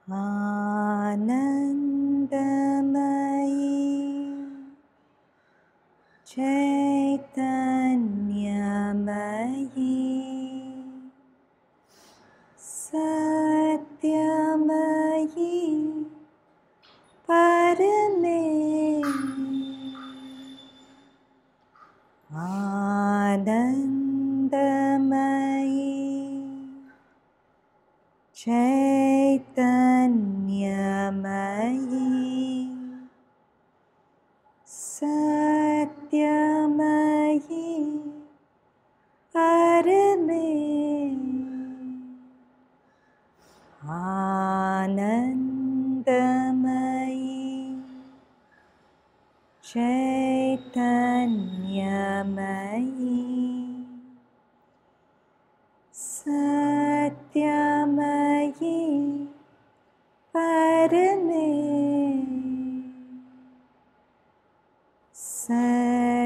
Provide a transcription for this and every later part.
Anandamayi Chaitanyamayi Satyamayi Parame Anandamayi Chaitanyamayi Satyamayi Parame Anandamayi Chaitanyamayi Satyamayi Parame Satyamayi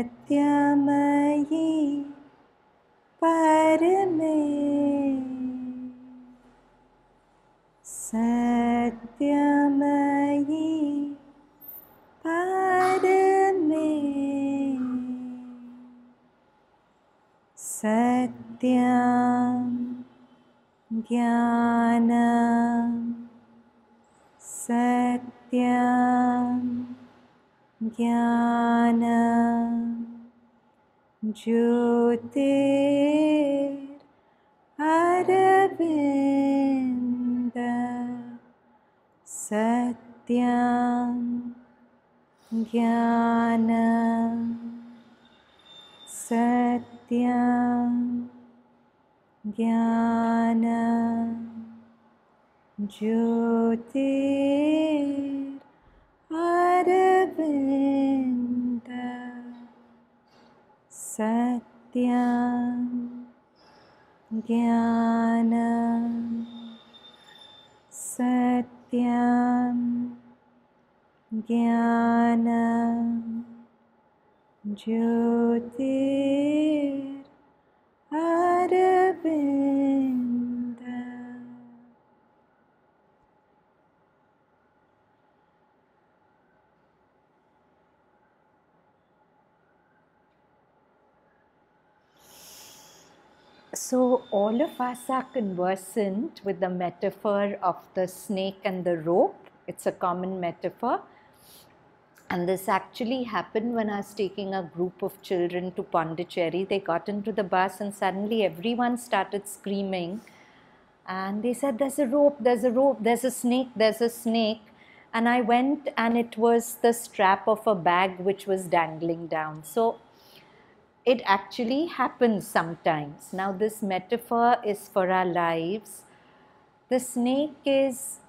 Parame Satyamayi Parame Satyam Jnanam Satyam Jnanam Jyotir Aravinda Satyam Jnanam Satyam Jnanam Jyotir Aravinda Satyam Jnanam Satyam Jnanam Jyotir Aravinda. So all of us are conversant with the metaphor of the snake and the rope. It's a common metaphor. And this actually happened when I was taking a group of children to Pondicherry. They got into the bus and suddenly everyone started screaming. And they said, there's a rope, there's a rope, there's a snake, there's a snake. And I went and it was the strap of a bag which was dangling down. So it actually happens sometimes. Now this metaphor is for our lives. The snake is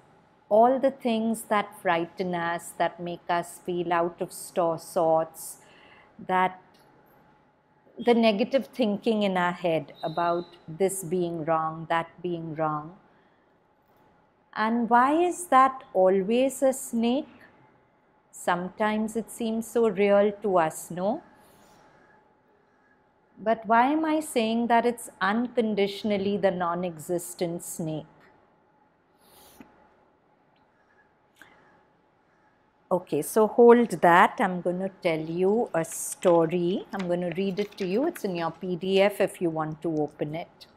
all the things that frighten us, that make us feel out of sorts, that the negative thinking in our head about this being wrong, that being wrong. And why is that always a snake? Sometimes it seems so real to us, no? But why am I saying that it's unconditionally the non-existent snake? Okay, so hold that. I'm going to tell you a story. I'm going to read it to you. It's in your PDF if you want to open it.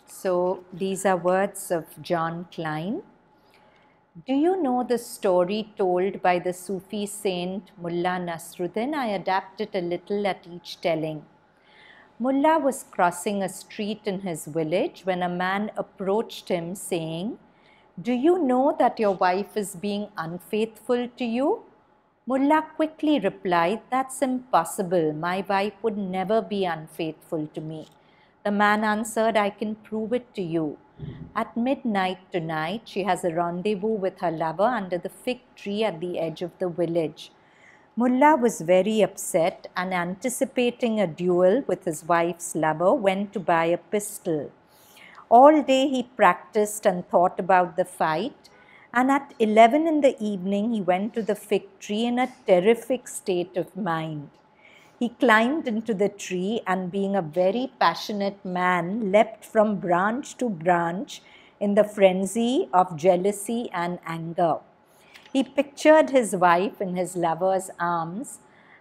So these are words of John Klein. Do you know the story told by the Sufi saint Mullah Nasruddin? I adapt it a little at each telling. Mullah was crossing a street in his village when a man approached him saying, "Do you know that your wife is being unfaithful to you?" Mullah quickly replied, "That's impossible. My wife would never be unfaithful to me." The man answered, "I can prove it to you. At midnight tonight, she has a rendezvous with her lover under the fig tree at the edge of the village." Mullah was very upset and, anticipating a duel with his wife's lover, went to buy a pistol. All day he practiced and thought about the fight, and at 11 in the evening he went to the fig tree in a terrific state of mind. He climbed into the tree and, being a very passionate man, leapt from branch to branch in the frenzy of jealousy and anger. He pictured his wife in his lover's arms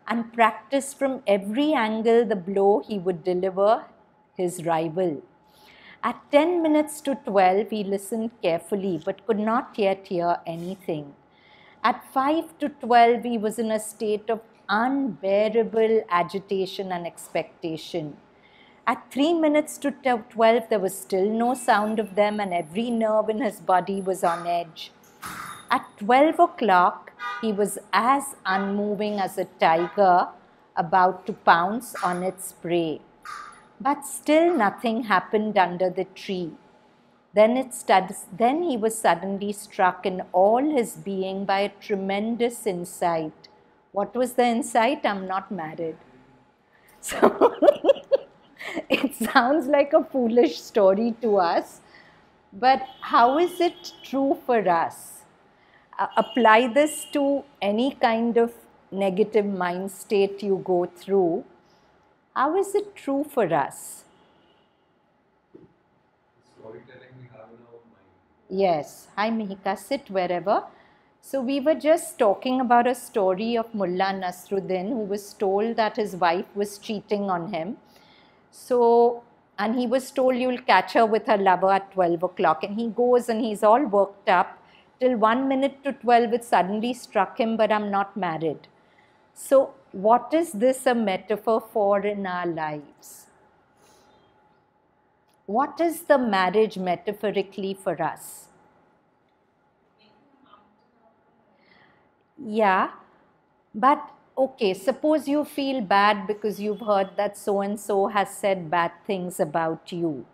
and practiced from every angle the blow he would deliver his rival. At 10 minutes to 12, he listened carefully but could not yet hear anything. At 5 to 12, he was in a state of unbearable agitation and expectation. At 3 minutes to 12, there was still no sound of them and every nerve in his body was on edge. At 12 o'clock, he was as unmoving as a tiger about to pounce on its prey. But still nothing happened under the tree. Then he was suddenly struck in all his being by a tremendous insight. What was the insight? I'm not married. So it sounds like a foolish story to us, but how is it true for us? Apply this to any kind of negative mind state you go through. How is it true for us? Storytelling we have in our mind. Yes. Hi Mihika, sit wherever. So we were just talking about a story of Mullah Nasruddin, who was told that his wife was cheating on him. So, and he was told, you'll catch her with her lover at 12 o'clock. And he goes and he's all worked up. Till 1 minute to 12, it suddenly struck him, but I'm not married. So what is this a metaphor for in our lives? What is the marriage metaphorically for us? Yeah, but okay, suppose you feel bad because you've heard that so-and-so has said bad things about you.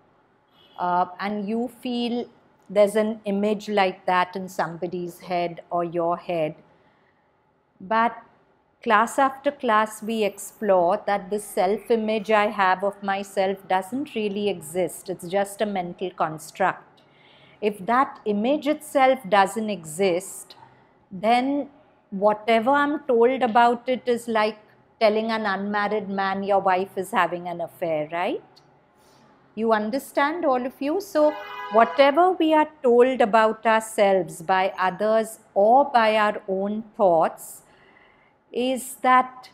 And you feel there's an image like that in somebody's head or your head. But class after class we explore that the self-image I have of myself doesn't really exist. It's just a mental construct. If that image itself doesn't exist, then whatever I'm told about it is like telling an unmarried man your wife is having an affair, right? You understand, all of you? So whatever we are told about ourselves by others or by our own thoughts is that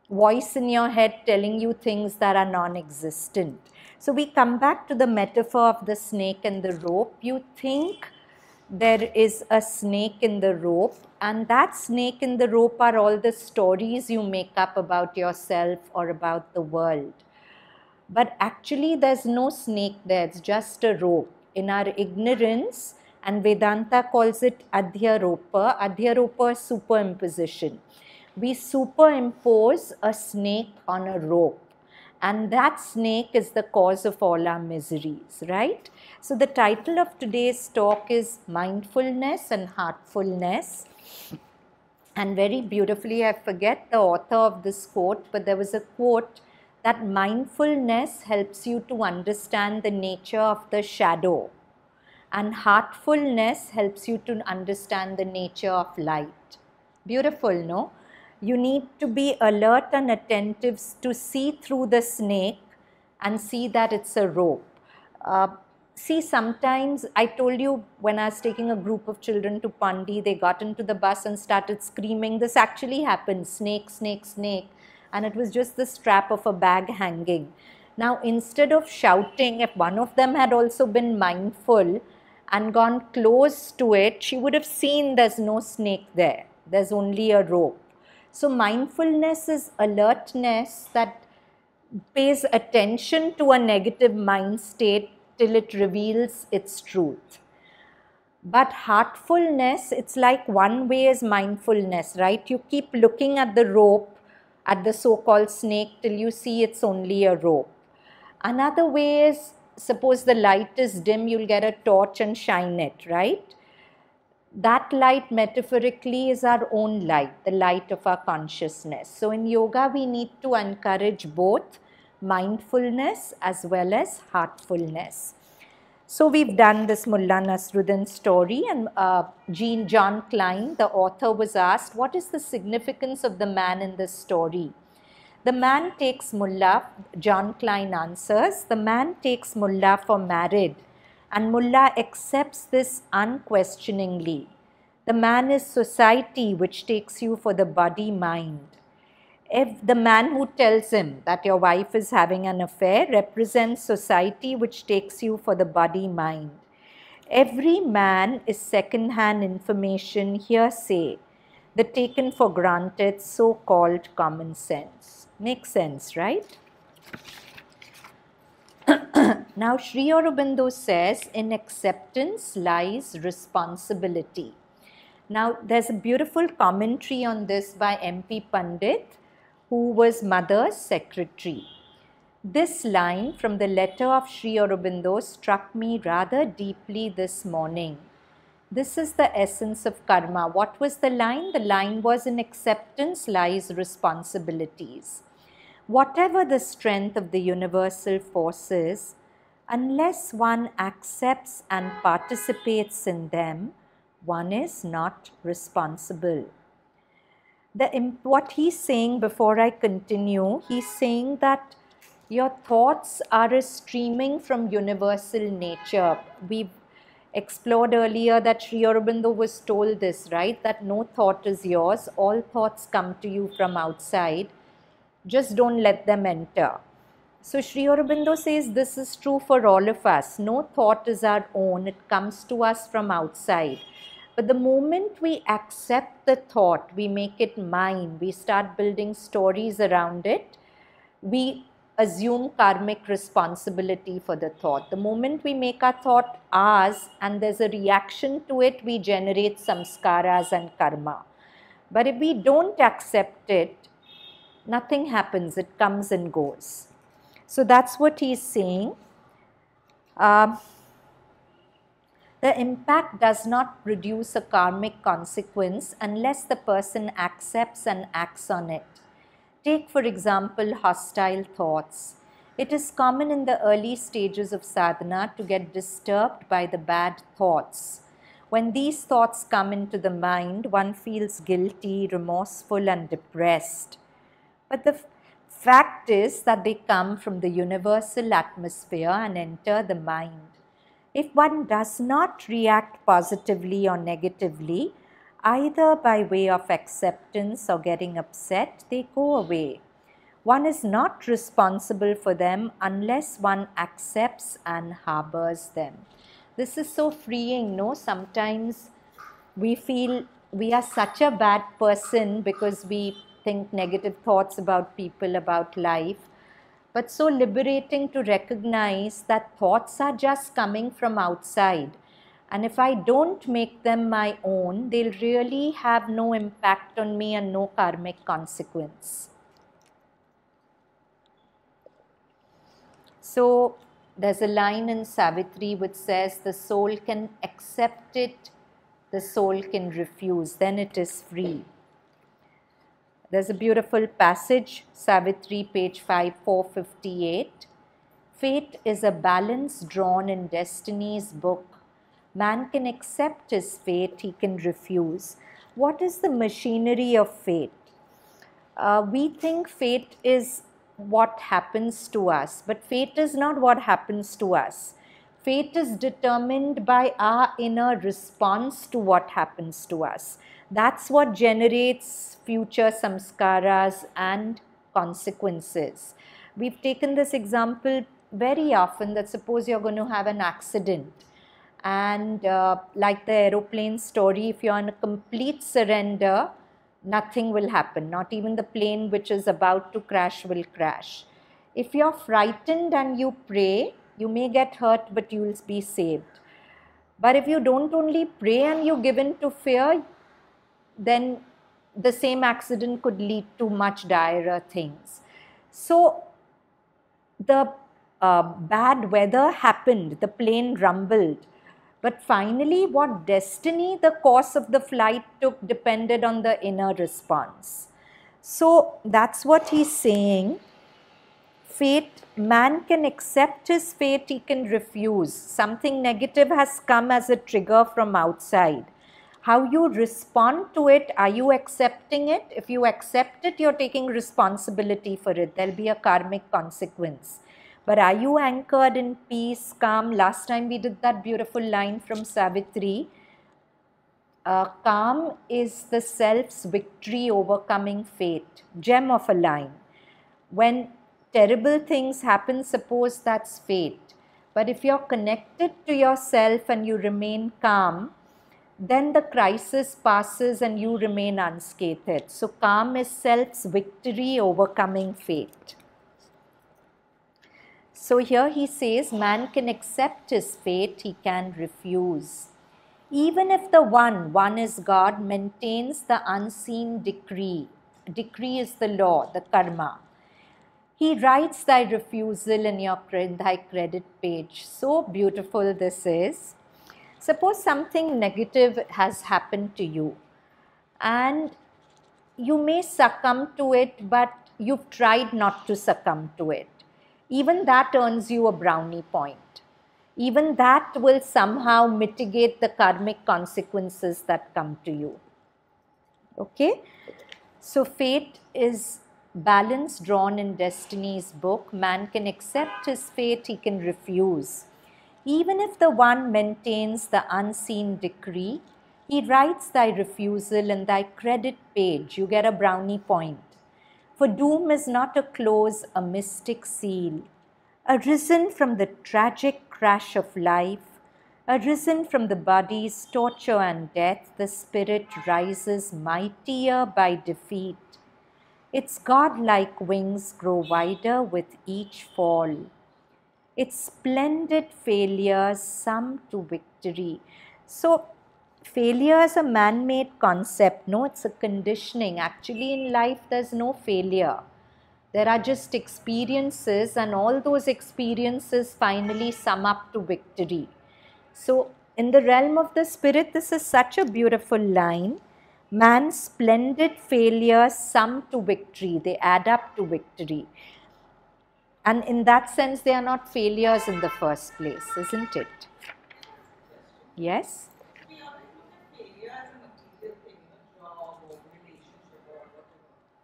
voice in your head telling you things that are non-existent. So we come back to the metaphor of the snake and the rope. You think there is a snake in the rope, and that snake in the rope are all the stories you make up about yourself or about the world. But actually there's no snake there, it's just a rope. In our ignorance, and Vedanta calls it adhyaropa. Adhyaropa is superimposition. We superimpose a snake on a rope, and that snake is the cause of all our miseries, right? So the title of today's talk is Mindfulness and Heartfulness. And very beautifully, I forget the author of this quote, but there was a quote that mindfulness helps you to understand the nature of the shadow, and heartfulness helps you to understand the nature of light. Beautiful, no? You need to be alert and attentive to see through the snake and see that it's a rope. See, sometimes I told you when I was taking a group of children to Pandi, they got into the bus and started screaming. This actually happened, snake, snake, snake. And it was just the strap of a bag hanging. Now, instead of shouting, if one of them had also been mindful and gone close to it, she would have seen there's no snake there. There's only a rope. So mindfulness is alertness that pays attention to a negative mind state till it reveals its truth. But heartfulness, it's like one way is mindfulness, right? You keep looking at the rope, at the so-called snake, till you see it's only a rope. Another way is, suppose the light is dim, you'll get a torch and shine it, right? That light metaphorically is our own light, the light of our consciousness. So in yoga, we need to encourage both mindfulness as well as heartfulness. So we've done this Mullah Nasruddin story, and John Klein, the author, was asked, what is the significance of the man in this story? The man takes Mullah, John Klein answers, the man takes Mullah for married and Mullah accepts this unquestioningly. The man is society which takes you for the body-mind. If the man who tells him that your wife is having an affair represents society which takes you for the body-mind. Every man is second-hand information, hearsay, the taken for granted so-called common sense. Makes sense, right? Now Sri Aurobindo says, in acceptance lies responsibility. Now there's a beautiful commentary on this by M.P. Pandit, who was Mother's secretary. This line from the letter of Sri Aurobindo struck me rather deeply this morning. This is the essence of karma. What was the line? The line was, in acceptance lies responsibilities. Whatever the strength of the universal forces, unless one accepts and participates in them, one is not responsible. What he's saying, before I continue, he's saying that your thoughts are a streaming from universal nature. We've explored earlier that Sri Aurobindo was told this, right? That no thought is yours. All thoughts come to you from outside. Just don't let them enter. So Sri Aurobindo says this is true for all of us. No thought is our own. It comes to us from outside. But the moment we accept the thought, we make it mine, we start building stories around it, we assume karmic responsibility for the thought. The moment we make our thought ours and there's a reaction to it, we generate samskaras and karma. But if we don't accept it, nothing happens, it comes and goes. So that's what he's saying. The impact does not produce a karmic consequence unless the person accepts and acts on it. Take, for example, hostile thoughts. It is common in the early stages of sadhana to get disturbed by the bad thoughts. When these thoughts come into the mind, one feels guilty, remorseful, and depressed. But the fact is that they come from the universal atmosphere and enter the mind. If one does not react positively or negatively, either by way of acceptance or getting upset, they go away. One is not responsible for them unless one accepts and harbors them. This is so freeing, no? Sometimes we feel we are such a bad person because we think negative thoughts about people, about life. But so liberating to recognize that thoughts are just coming from outside. And if I don't make them my own, they'll really have no impact on me and no karmic consequence. So there's a line in Savitri which says, the soul can accept it, the soul can refuse, then it is free. There's a beautiful passage, Savitri, page 458. Fate is a balance drawn in destiny's book. Man can accept his fate, he can refuse. What is the machinery of fate? We think fate is what happens to us, but fate is not what happens to us. Fate is determined by our inner response to what happens to us. That's what generates future samskaras and consequences. We've taken this example very often, that suppose you're going to have an accident, and like the aeroplane story, if you're in a complete surrender, nothing will happen. Not even the plane which is about to crash will crash. If you're frightened and you pray, you may get hurt, but you will be saved. But if you don't only pray and you give in to fear, then the same accident could lead to much direr things. So the bad weather happened, the plane rumbled, but finally what destiny the course of the flight took depended on the inner response. So that's what he's saying. Fate, man can accept his fate, he can refuse. Something negative has come as a trigger from outside. How you respond to it, are you accepting it? If you accept it, you're taking responsibility for it. There'll be a karmic consequence. But are you anchored in peace, calm? Last time we did that beautiful line from Savitri. Calm is the self's victory overcoming fate. Gem of a line. When terrible things happen, suppose that's fate. But if you're connected to yourself and you remain calm, then the crisis passes and you remain unscathed. So calm is self's victory overcoming fate. So here he says, man can accept his fate, he can refuse. Even if the one is God, maintains the unseen decree. Decree is the law, the karma. He writes thy refusal in thy credit page. So beautiful this is. Suppose something negative has happened to you and you may succumb to it, but you've tried not to succumb to it. Even that earns you a brownie point. Even that will somehow mitigate the karmic consequences that come to you. Okay? So fate is balance drawn in destiny's book. Man can accept his fate, he can refuse. Even if the one maintains the unseen decree, he writes thy refusal in thy credit page. You get a brownie point. For doom is not a close, a mystic seal. Arisen from the tragic crash of life, arisen from the body's torture and death, the spirit rises mightier by defeat. Its god-like wings grow wider with each fall. Its splendid failures sum to victory. So, failure is a man-made concept. No, it's a conditioning. Actually, in life, there's no failure. There are just experiences, and all those experiences finally sum up to victory. So, in the realm of the spirit, this is such a beautiful line. Man's splendid failures sum to victory. They add up to victory. And in that sense, they are not failures in the first place, isn't it? Yes? We always look at failure as a material thing, job or relationship or whatever.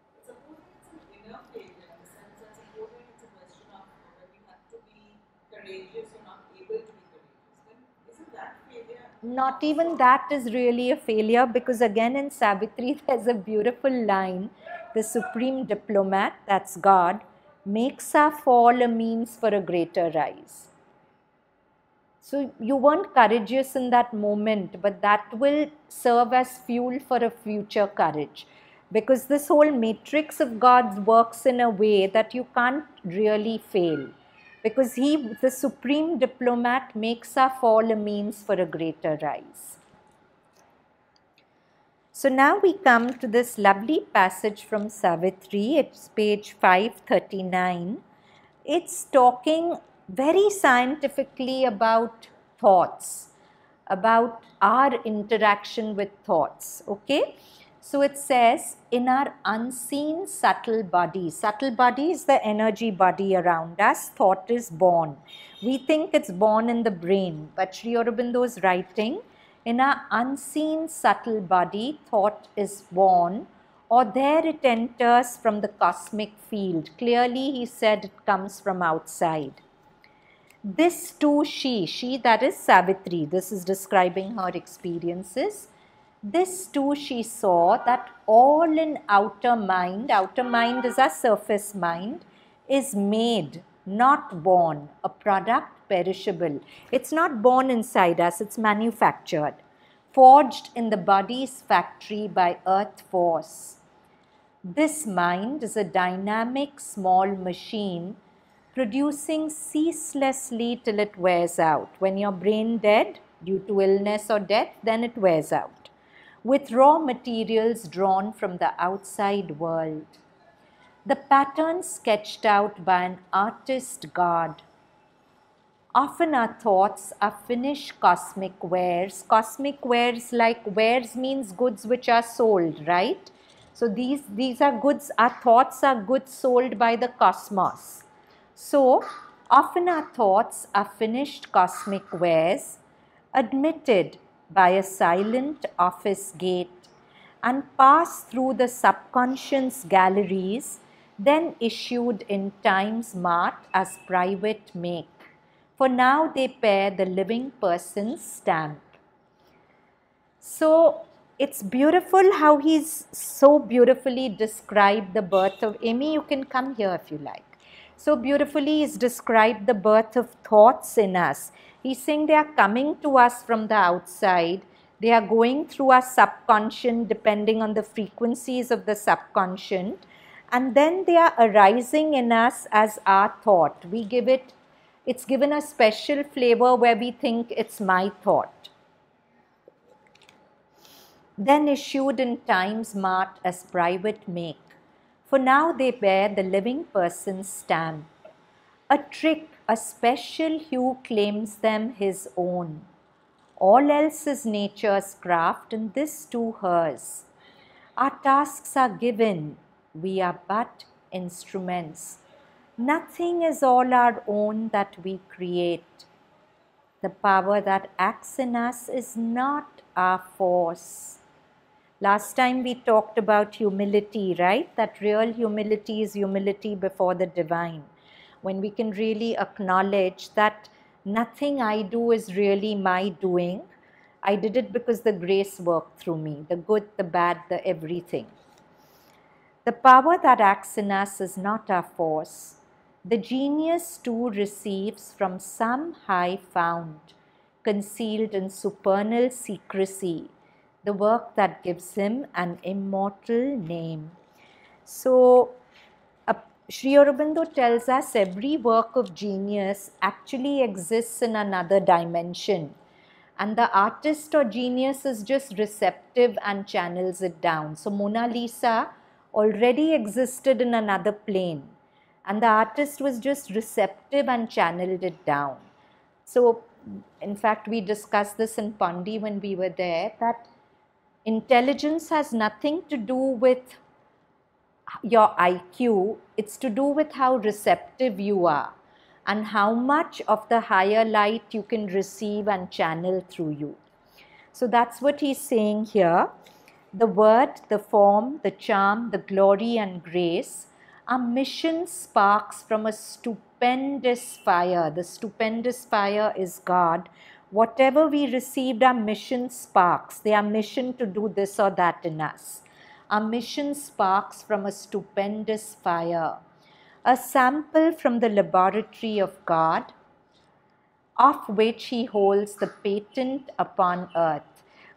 But supposing it's an inner failure in the sense that supposing it's a question of whether you have to be courageous or not able to be courageous, then isn't that failure? Not even that is really a failure, because again in Savitri there's a beautiful line. The supreme diplomat, that's God, makes our fall a means for a greater rise. So you weren't courageous in that moment, but that will serve as fuel for a future courage. Because this whole matrix of God works in a way that you can't really fail. Because he, the supreme diplomat, makes our fall a means for a greater rise. So now we come to this lovely passage from Savitri. It's page 539. It's talking very scientifically about thoughts, about our interaction with thoughts. Okay? So it says, in our unseen subtle body is the energy body around us, thought is born. We think it's born in the brain, but Sri Aurobindo's writing, in our unseen subtle body, thought is born, or there it enters from the cosmic field. Clearly he said it comes from outside. This too she that is Savitri, this is describing her experiences. This too she saw, that all in outer mind is our surface mind, is made, not born, a product perishable. It's not born inside us, it's manufactured, forged in the body's factory by earth force. This mind is a dynamic small machine producing ceaselessly till it wears out. When your brain dead due to illness or death, then it wears out, with raw materials drawn from the outside world. The pattern sketched out by an artist god. Often our thoughts are finished cosmic wares. Cosmic wares, like wares means goods which are sold, right? So these are goods, our thoughts are goods sold by the cosmos. So often our thoughts are finished cosmic wares, admitted by a silent office gate and passed through the subconscious galleries, then issued in time's mart as private make. For now they bear the living person's stamp. So it's beautiful how he's so beautifully described the birth of, Amy, you can come here if you like. So beautifully he's described the birth of thoughts in us. He's saying they are coming to us from the outside. They are going through our subconscious depending on the frequencies of the subconscious. And then they are arising in us as our thought. We give it, it's given a special flavor where we think it's my thought. Then issued in time's mart as private make. For now they bear the living person's stamp. A trick, a special hue claims them his own. All else is nature's craft, and this too hers. Our tasks are given, we are but instruments. Nothing is all our own that we create. The power that acts in us is not our force. Last time we talked about humility, right? That real humility is humility before the divine. When we can really acknowledge that nothing I do is really my doing. I did it because the grace worked through me, the good, the bad, the everything. The power that acts in us is not our force. The genius too receives from some high fount, concealed in supernal secrecy, the work that gives him an immortal name. So, Sri Aurobindo tells us every work of genius actually exists in another dimension. And the artist or genius is just receptive and channels it down. So, Mona Lisa already existed in another plane. And the artist was just receptive and channeled it down. So, in fact, we discussed this in Pandi when we were there, that intelligence has nothing to do with your IQ, it's to do with how receptive you are and how much of the higher light you can receive and channel through you. So that's what he's saying here. The word, the form, the charm, the glory and grace are mission sparks from a stupendous fire. The stupendous fire is God. Whatever we received are mission sparks. They are mission to do this or that in us. Our mission sparks from a stupendous fire. A sample from the laboratory of God, of which he holds the patent upon earth.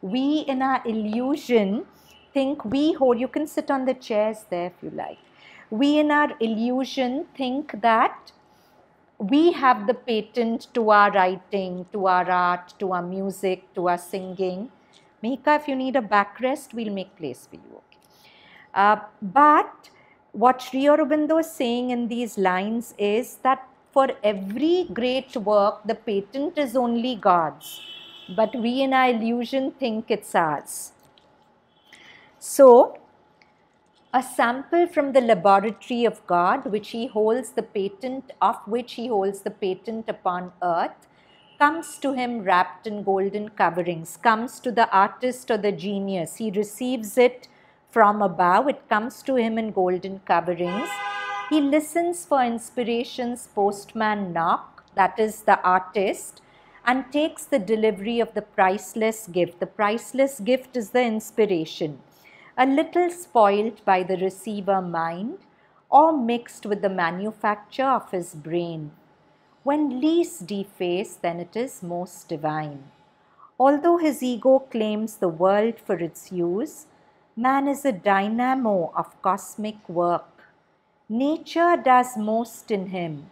We in our illusion think we hold, you can sit on the chairs there if you like. We in our illusion think that we have the patent to our writing, to our art, to our music, to our singing. Mihika, if you need a backrest, we'll make place for you. Okay. But what Sri Aurobindo is saying in these lines is that for every great work, the patent is only God's. But we in our illusion think it's ours. So, a sample from the laboratory of God, which he holds the patent, of which he holds the patent upon earth, comes to him wrapped in golden coverings, comes to the artist or the genius. He receives it from above, it comes to him in golden coverings. He listens for inspiration's postman knock, that is the artist, and takes the delivery of the priceless gift. The priceless gift is the inspiration. A little spoilt by the receiver mind or mixed with the manufacture of his brain. When least defaced, then it is most divine. Although his ego claims the world for its use, man is a dynamo of cosmic work. Nature does most in him,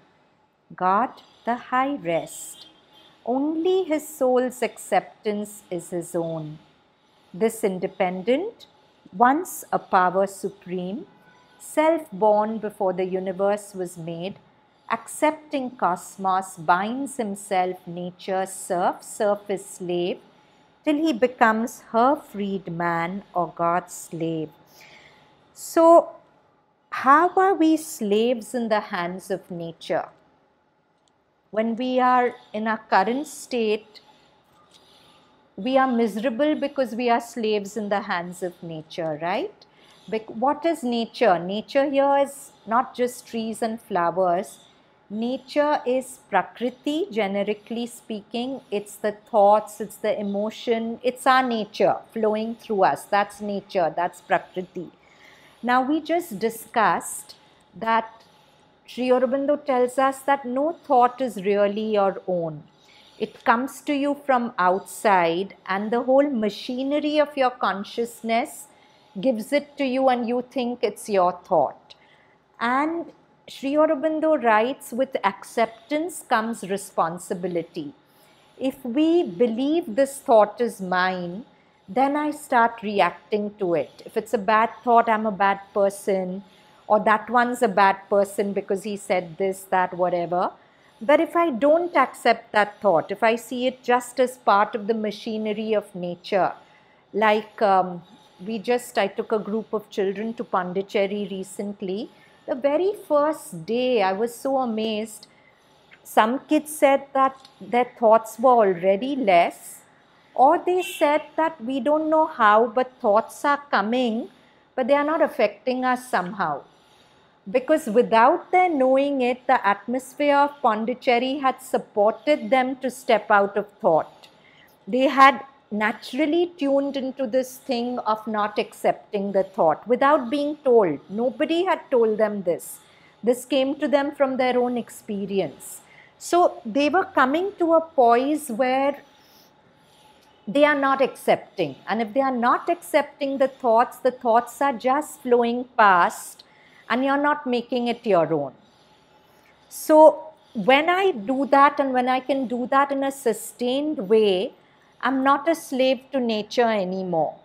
God the high rest. Only his soul's acceptance is his own. This independent, once a power supreme, self-born before the universe was made, accepting cosmos, binds himself nature's serf his slave, till he becomes her freed man or God's slave. So, how are we slaves in the hands of nature? When we are in our current state, we are miserable because we are slaves in the hands of nature, right? What is nature? Nature here is not just trees and flowers. Nature is Prakriti, generically speaking. It's the thoughts, it's the emotion, it's our nature flowing through us. That's nature, that's Prakriti. Now, we just discussed that Sri Aurobindo tells us that no thought is really your own. It comes to you from outside, and the whole machinery of your consciousness gives it to you, and you think it's your thought. And Sri Aurobindo writes, with acceptance comes responsibility. If we believe this thought is mine, then I start reacting to it. If it's a bad thought, I'm a bad person, or that one's a bad person because he said this, that, whatever. But if I don't accept that thought, if I see it just as part of the machinery of nature, like I took a group of children to Pondicherry recently. The very first day, I was so amazed. Some kids said that their thoughts were already less, or they said that we don't know how, but thoughts are coming, but they are not affecting us somehow. Because without their knowing it, the atmosphere of Pondicherry had supported them to step out of thought. They had naturally tuned into this thing of not accepting the thought without being told. Nobody had told them this. This came to them from their own experience. So they were coming to a poise where they are not accepting. And if they are not accepting the thoughts are just flowing past, and you're not making it your own. So when I do that, and when I can do that in a sustained way, I'm not a slave to nature anymore.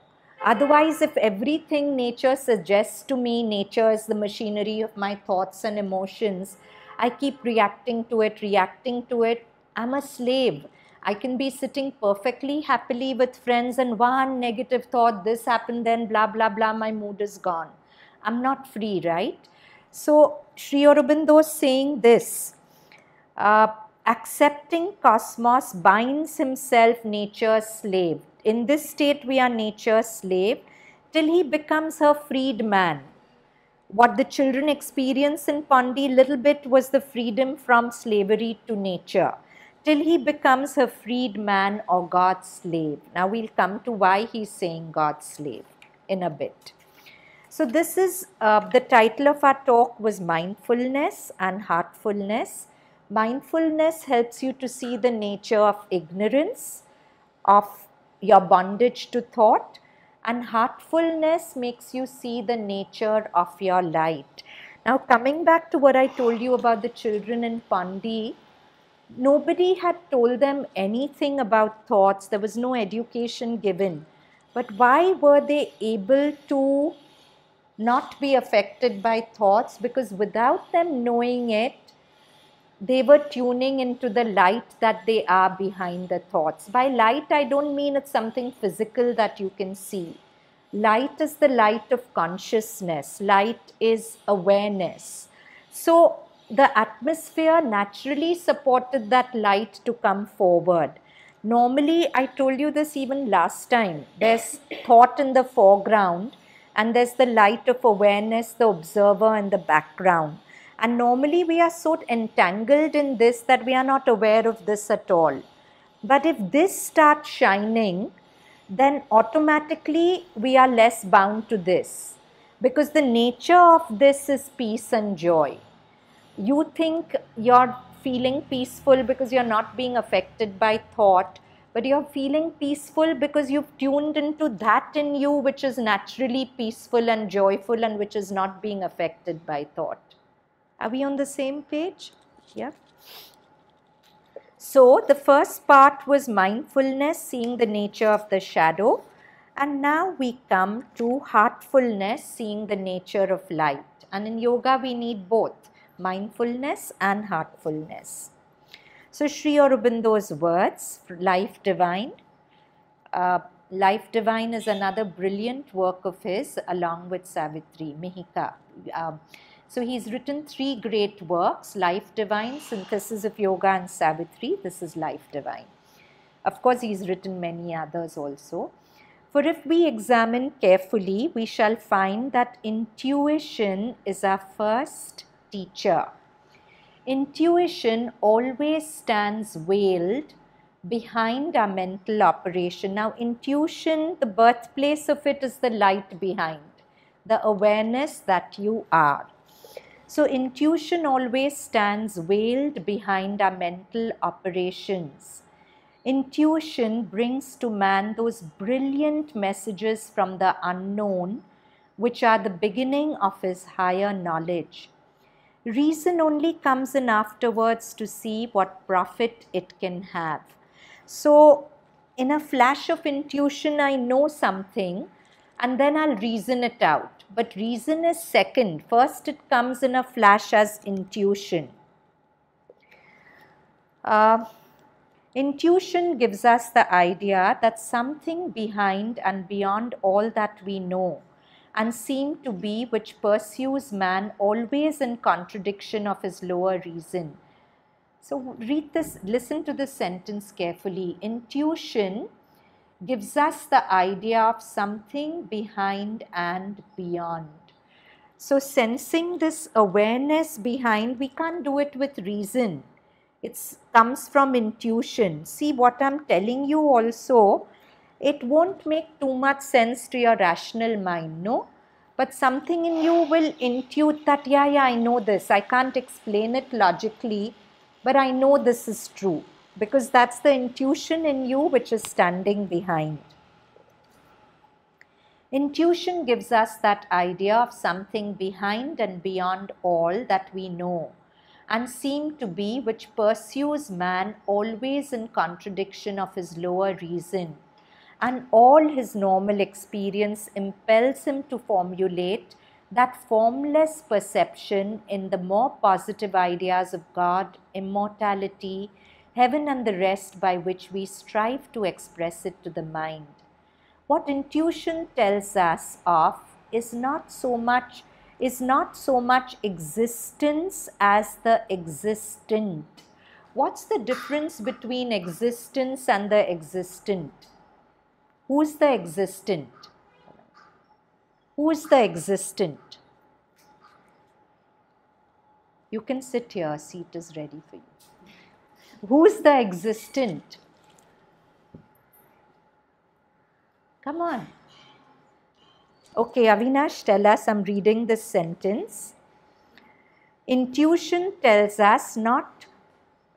Otherwise, if everything nature suggests to me, nature is the machinery of my thoughts and emotions, I keep reacting to it, I'm a slave. I can be sitting perfectly happily with friends, and one negative thought, this happened, then blah, blah, blah, my mood is gone. I'm not free, right? So Sri Aurobindo is saying this, accepting cosmos binds himself nature's slave. In this state we are nature's slave till he becomes her freed man. What the children experience in Pondi little bit was the freedom from slavery to nature, till he becomes her freed man or God's slave. Now we'll come to why he's saying God's slave in a bit. So this is, the title of our talk was Mindfulness and Heartfulness. Mindfulness helps you to see the nature of ignorance, of your bondage to thought, and heartfulness makes you see the nature of your light. Now coming back to what I told you about the children in Pondi, nobody had told them anything about thoughts. There was no education given. But why were they able to not be affected by thoughts? Because without them knowing it, they were tuning into the light that they are behind the thoughts. By light, I don't mean it's something physical that you can see. Light is the light of consciousness. Light is awareness. So the atmosphere naturally supported that light to come forward. Normally, I told you this even last time, there's thought in the foreground, and there's the light of awareness, the observer in the background. And normally we are so entangled in this that we are not aware of this at all. But if this starts shining, then automatically we are less bound to this. Because the nature of this is peace and joy. You think you're feeling peaceful because you're not being affected by thought, but you're feeling peaceful because you've tuned into that in you which is naturally peaceful and joyful and which is not being affected by thought. Are we on the same page? Yeah. So the first part was mindfulness, seeing the nature of the shadow. And now we come to heartfulness, seeing the nature of light. And in yoga we need both mindfulness and heartfulness. So Sri Aurobindo's words, Life Divine. Life Divine is another brilliant work of his along with Savitri, Mihika. So he's written 3 great works, Life Divine, Synthesis of Yoga and Savitri. This is Life Divine. Of course, he's written many others also. For if we examine carefully, we shall find that intuition is our first teacher. Intuition always stands veiled behind our mental operation. Now, intuition, the birthplace of it is the light behind, the awareness that you are. So, intuition always stands veiled behind our mental operations. Intuition brings to man those brilliant messages from the unknown, which are the beginning of his higher knowledge. Reason only comes in afterwards to see what profit it can have. So, in a flash of intuition, I know something and then I'll reason it out. But reason is second. First, it comes in a flash as intuition. Intuition gives us the idea that something behind and beyond all that we know and seem to be, which pursues man always in contradiction of his lower reason. So read this, listen to this sentence carefully. Intuition gives us the idea of something behind and beyond. So sensing this awareness behind, we can't do it with reason. It comes from intuition. See, what I'm telling you also, it won't make too much sense to your rational mind, no? But something in you will intuit that, yeah, I know this. I can't explain it logically, but I know this is true. Because that's the intuition in you which is standing behind. Intuition gives us that idea of something behind and beyond all that we know and seem to be, which pursues man always in contradiction of his lower reason, and all his normal experience impels him to formulate that formless perception in the more positive ideas of God, immortality, heaven and the rest, by which we strive to express it to the mind. What intuition tells us of is not so much existence as the existent. What's the difference between existence and the existent? Who's the existent? Who is the existent? You can sit here, seat is ready for you. Who is the existent? Come on. Okay, Avinash, tell us, I'm reading this sentence. Intuition tells us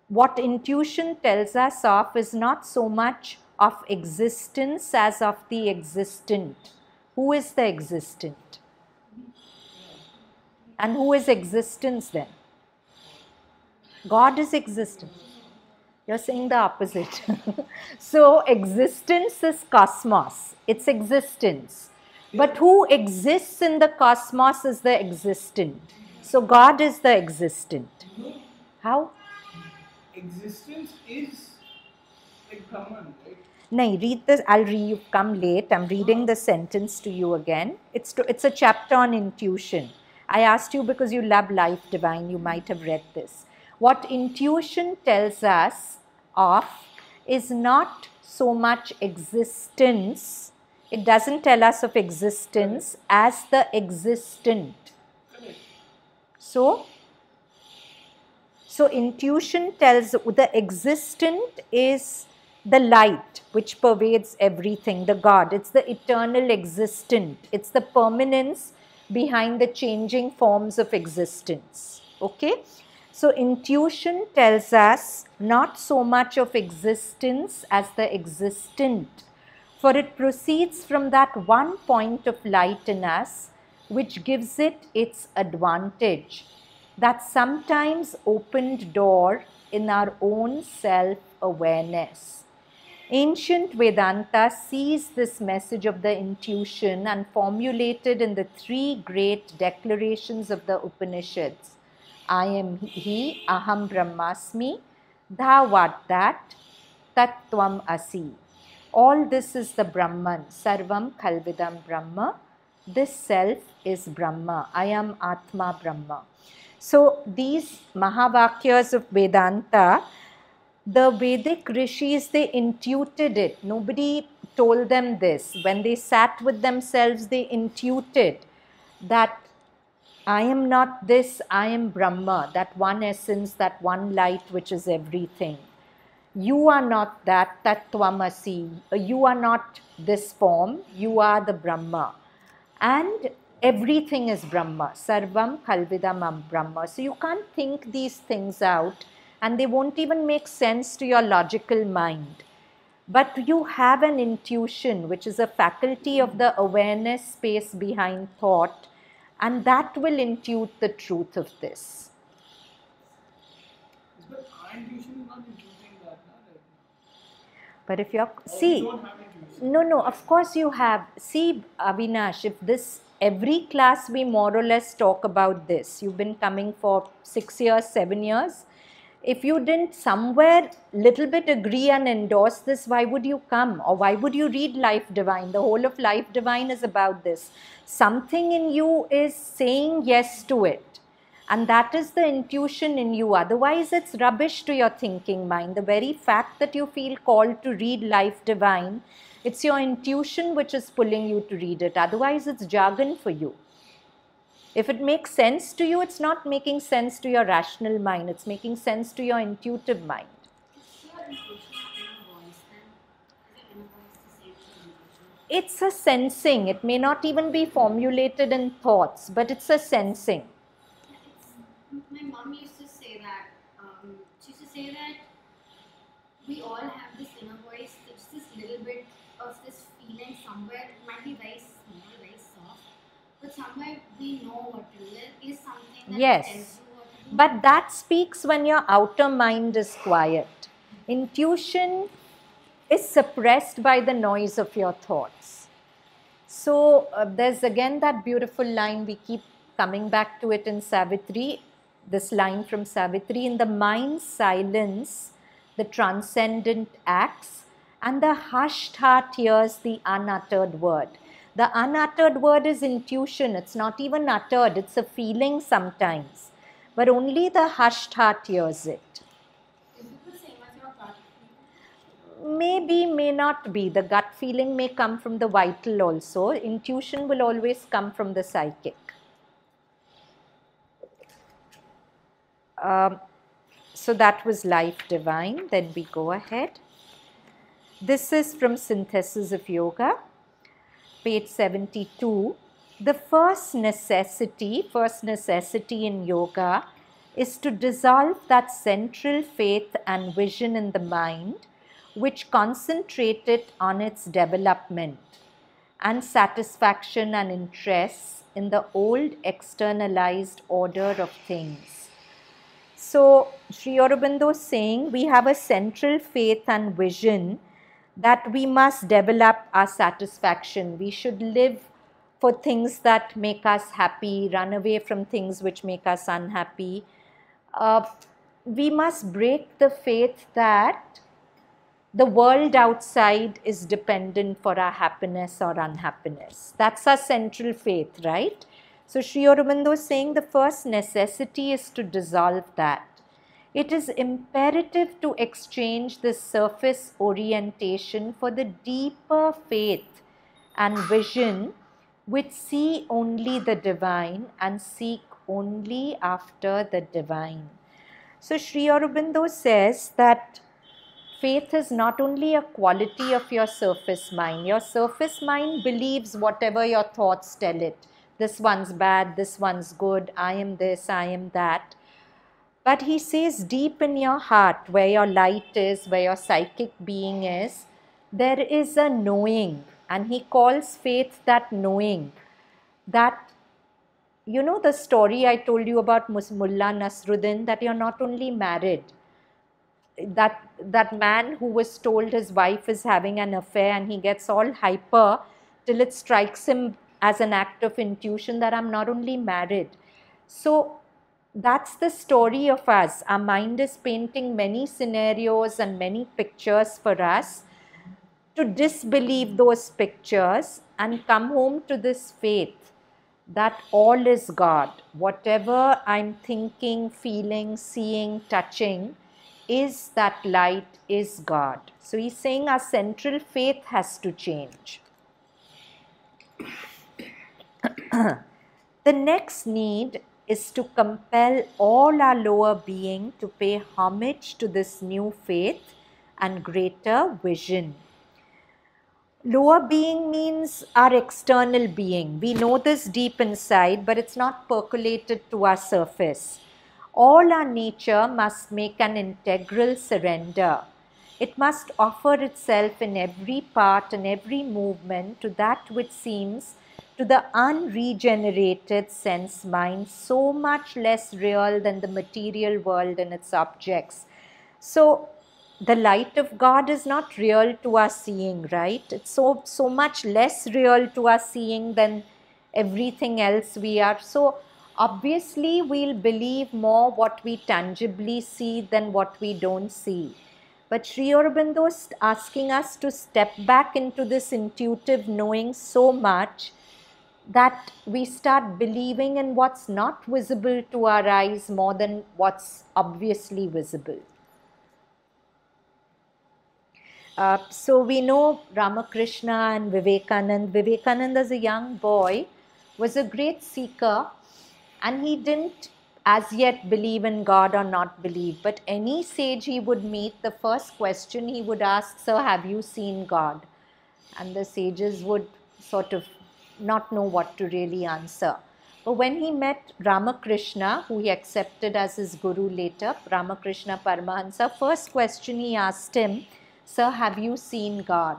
what intuition tells us of is not so much of existence as of the existent. Who is the existent? And who is existence then? God is existence. You're saying the opposite. So existence is cosmos. It's existence. But who exists in the cosmos is the existent. So God is the existent. How? Existence is like Brahman, right? No, read this. You've come late. I'm reading the sentence to you again. It's a chapter on intuition. I asked you because you love Life Divine. You might have read this. What intuition tells us of is not so much existence. It doesn't tell us of existence as the existent. So intuition tells the existent is the light which pervades everything, the God. It's the eternal existent. It's the permanence behind the changing forms of existence. Okay? So intuition tells us not so much of existence as the existent, for it proceeds from that one point of light in us which gives it its advantage, that sometimes opened door in our own self-awareness. Ancient Vedanta sees this message of the intuition and formulated in the three great declarations of the Upanishads. I am He, Aham Brahmasmi, Dhavad that, Tattvam Asi. All this is the Brahman, Sarvam Khalvidam Brahma. This self is Brahma. I am Atma Brahma. So these Mahavakyas of Vedanta The Vedic rishis, they intuited it. Nobody told them this. When they sat with themselves, they intuited that I am not this, I am Brahma, that one essence, that one light which is everything. You are not that, that Tvamasi. You are not this form, you are the Brahma. And everything is Brahma. Sarvam Khalvidamam Brahma. So you can't think these things out and they won't even make sense to your logical mind. But you have an intuition, which is a faculty of the awareness space behind thought, and that will intuit the truth of this. But our intuition is not intuiting that, right? But if you're, Or we see, don't have intuition. no, of course you have. See, Avinash, if this, every class we more or less talk about this. You've been coming for 6 years, 7 years. If you didn't somewhere little bit agree and endorse this, why would you come? Or why would you read Life Divine? The whole of Life Divine is about this. Something in you is saying yes to it. And that is the intuition in you. Otherwise, it's rubbish to your thinking mind. The very fact that you feel called to read Life Divine, it's your intuition which is pulling you to read it. Otherwise, it's jargon for you. If it makes sense to you, it's not making sense to your rational mind. It's making sense to your intuitive mind. It's a sensing. It may not even be formulated in thoughts, but it's a sensing. My mom used to say that. She used to say that we all have this inner voice. It's this little bit of this feeling somewhere. It might be very small, very soft, but somewhere we know what to do. There is something that Yes. tells you what to do. But that speaks when your outer mind is quiet. Intuition is suppressed by the noise of your thoughts. So there's again that beautiful line, we keep coming back to it in Savitri, this line from Savitri: in the mind's silence, the transcendent acts, and the hushed heart hears the unuttered word. The unuttered word is intuition. It's not even uttered. It's a feeling sometimes. But only the hushed heart hears it. Is it the same as your gut? Maybe, may not be. The gut feeling may come from the vital also. Intuition will always come from the psychic. So that was Life Divine. Then we go ahead. This is from Synthesis of Yoga, page 72. The first necessity in yoga is to dissolve that central faith and vision in the mind, which concentrated on its development and satisfaction and interests in the old externalized order of things. So, Sri Aurobindo is saying we have a central faith and vision that we must develop our satisfaction. We should live for things that make us happy, run away from things which make us unhappy. We must break the faith that the world outside is dependent for our happiness or unhappiness. That's our central faith, right? So Sri Aurobindo is saying the first necessity is to dissolve that. It is imperative to exchange this surface orientation for the deeper faith and vision which see only the divine and seek only after the divine. So Sri Aurobindo says that faith is not only a quality of your surface mind. Your surface mind believes whatever your thoughts tell it. This one's bad, this one's good, I am this, I am that. But he says deep in your heart, where your light is, where your psychic being is, there is a knowing. And he calls faith that knowing. That, you know the story I told you about Mullah Nasruddin, that you're not only married. That man who was told his wife is having an affair and he gets all hyper till it strikes him as an act of intuition that I'm not only married. So that's the story of us. Our mind is painting many scenarios and many pictures for us to disbelieve those pictures and come home to this faith that all is God. Whatever I'm thinking, feeling, seeing, touching is that light, is God. So he's saying our central faith has to change. The next need is to compel all our lower being to pay homage to this new faith and greater vision. Lower being means our external being. We know this deep inside, but it's not percolated to our surface. All our nature must make an integral surrender. It must offer itself in every part and every movement to that which seems to the unregenerated sense mind so much less real than the material world and its objects. So the light of God is not real to our seeing, right? It's so much less real to our seeing than everything else we are. So obviously we'll believe more what we tangibly see than what we don't see. But Sri Aurobindo is asking us to step back into this intuitive knowing so much that we start believing in what's not visible to our eyes more than what's obviously visible. So we know Ramakrishna and Vivekananda. Vivekananda as a young boy was a great seeker, and he didn't as yet believe in God or not believe. But any sage he would meet, the first question he would ask, "Sir, have you seen God?" And the sages would sort of not know what to really answer. But when he met Ramakrishna, who he accepted as his guru later, Ramakrishna Paramahansa, first question he asked him, "Sir, have you seen God?"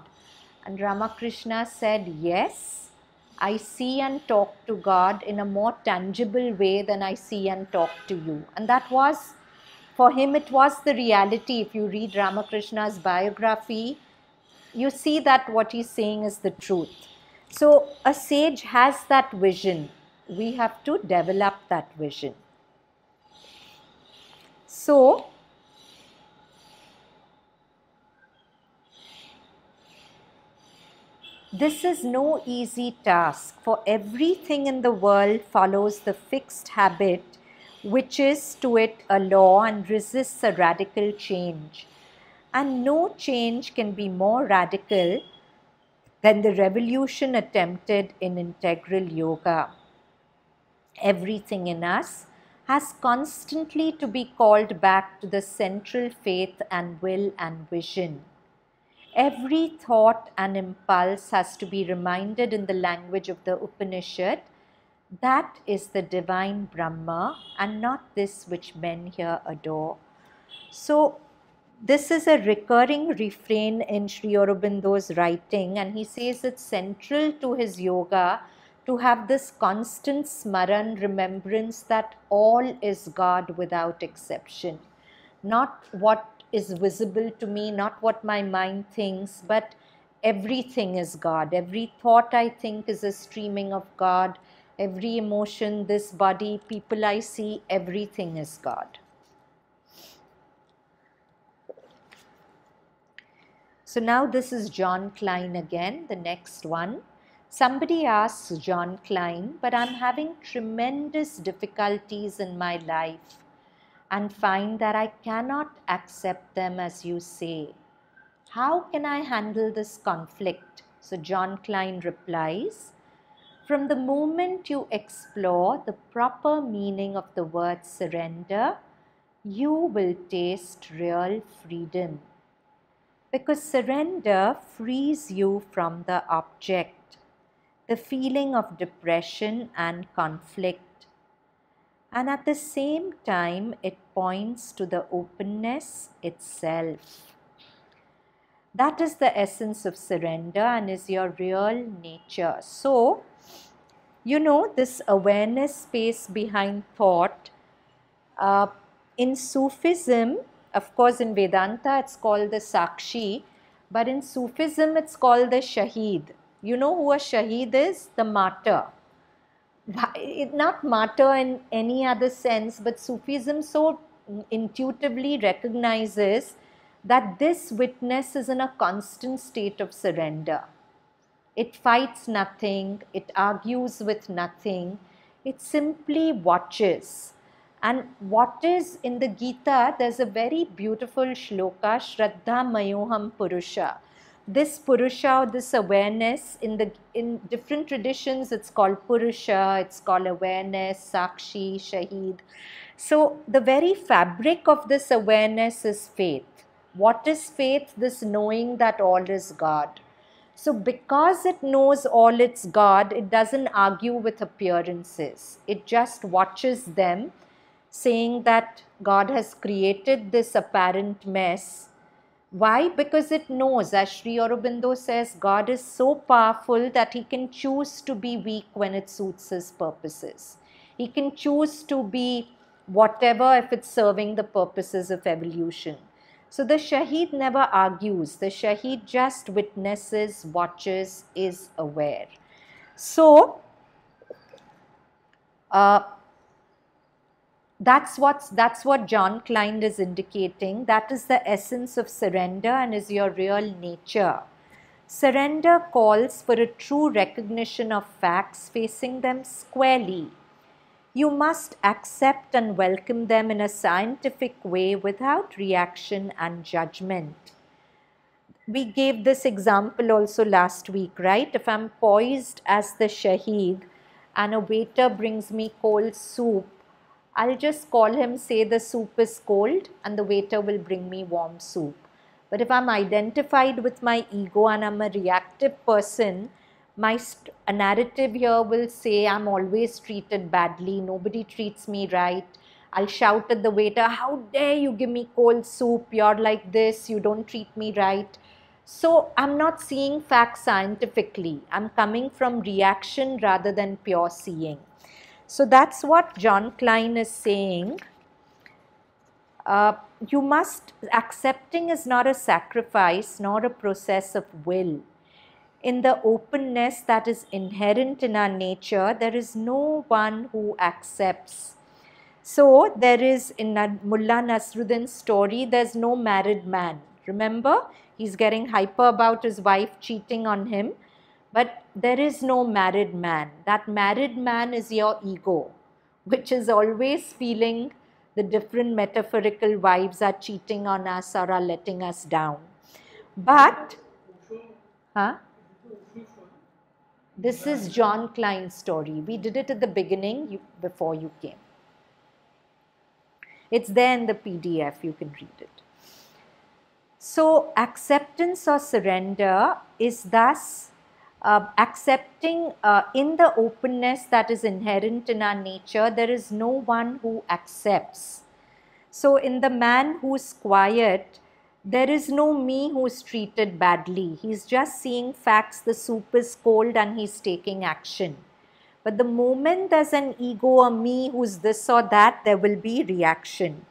And Ramakrishna said, "Yes, I see and talk to God in a more tangible way than I see and talk to you." And that was, for him, it was the reality. If you read Ramakrishna's biography, you see that what he's saying is the truth. So a sage has that vision. We have to develop that vision. So this is no easy task, for everything in the world follows the fixed habit which is to it a law and resists a radical change. And no change can be more radical than the revolution attempted in integral yoga. Everything in us has constantly to be called back to the central faith and will and vision. Every thought and impulse has to be reminded in the language of the Upanishad, that is the divine Brahma and not this which men here adore. So this is a recurring refrain in Sri Aurobindo's writing, and he says it's central to his yoga to have this constant smaran, remembrance that all is God without exception. Not what is visible to me, not what my mind thinks, but everything is God. Every thought I think is a streaming of God. Every emotion, this body, people I see, everything is God. So now this is John Klein again, the next one. Somebody asks John Klein, "But I'm having tremendous difficulties in my life and find that I cannot accept them as you say. How can I handle this conflict?" So John Klein replies, "From the moment you explore the proper meaning of the word surrender, you will taste real freedom. Because surrender frees you from the object, the feeling of depression and conflict. And at the same time, it points to the openness itself. That is the essence of surrender and is your real nature." So, you know, this awareness space behind thought, in Sufism, of course in Vedanta it's called the Sakshi, but in Sufism it's called the Shaheed. You know who a Shaheed is? The martyr. Not martyr in any other sense, but Sufism so intuitively recognizes that this witness is in a constant state of surrender. It fights nothing, it argues with nothing, it simply watches. And what is in the Gita, there's a very beautiful shloka, Shraddha Mayoham Purusha. This Purusha, this awareness, in different traditions, it's called Purusha, it's called awareness, Sakshi, Shaheed. So the very fabric of this awareness is faith. What is faith? This knowing that all is God. So because it knows all it's God, it doesn't argue with appearances. It just watches them, saying that God has created this apparent mess. Why? Because it knows, as Sri Aurobindo says, God is so powerful that he can choose to be weak when it suits his purposes. He can choose to be whatever if it's serving the purposes of evolution. So the Shaheed never argues. The Shaheed just witnesses, watches, is aware. So, that's what John Klein is indicating. That is the essence of surrender and is your real nature. Surrender calls for a true recognition of facts, facing them squarely. You must accept and welcome them in a scientific way without reaction and judgment. We gave this example also last week, right? If I'm poised as the Shaheed and a waiter brings me cold soup, I'll just call him, say the soup is cold, and the waiter will bring me warm soup. But if I'm identified with my ego and I'm a reactive person, a narrative here will say I'm always treated badly, nobody treats me right. I'll shout at the waiter, how dare you give me cold soup, you're like this, you don't treat me right. So I'm not seeing facts scientifically. I'm coming from reaction rather than pure seeing. So that's what John Klein is saying. Accepting is not a sacrifice nor a process of will. In the openness that is inherent in our nature, there is no one who accepts. So there is, in Mullah Nasruddin's story, there's no married man. Remember, he's getting hyper about his wife cheating on him, but there is no married man. That married man is your ego, which is always feeling the different metaphorical wives are cheating on us or are letting us down. But, this is John Klein's story. We did it at the beginning before you came. It's there in the PDF, you can read it. So acceptance or surrender is thus accepting in the openness that is inherent in our nature. There is no one who accepts. So in the man who's quiet, there is no me who's treated badly. He's just seeing facts, the soup is cold and he's taking action. But the moment there's an ego or me who's this or that, there will be reaction.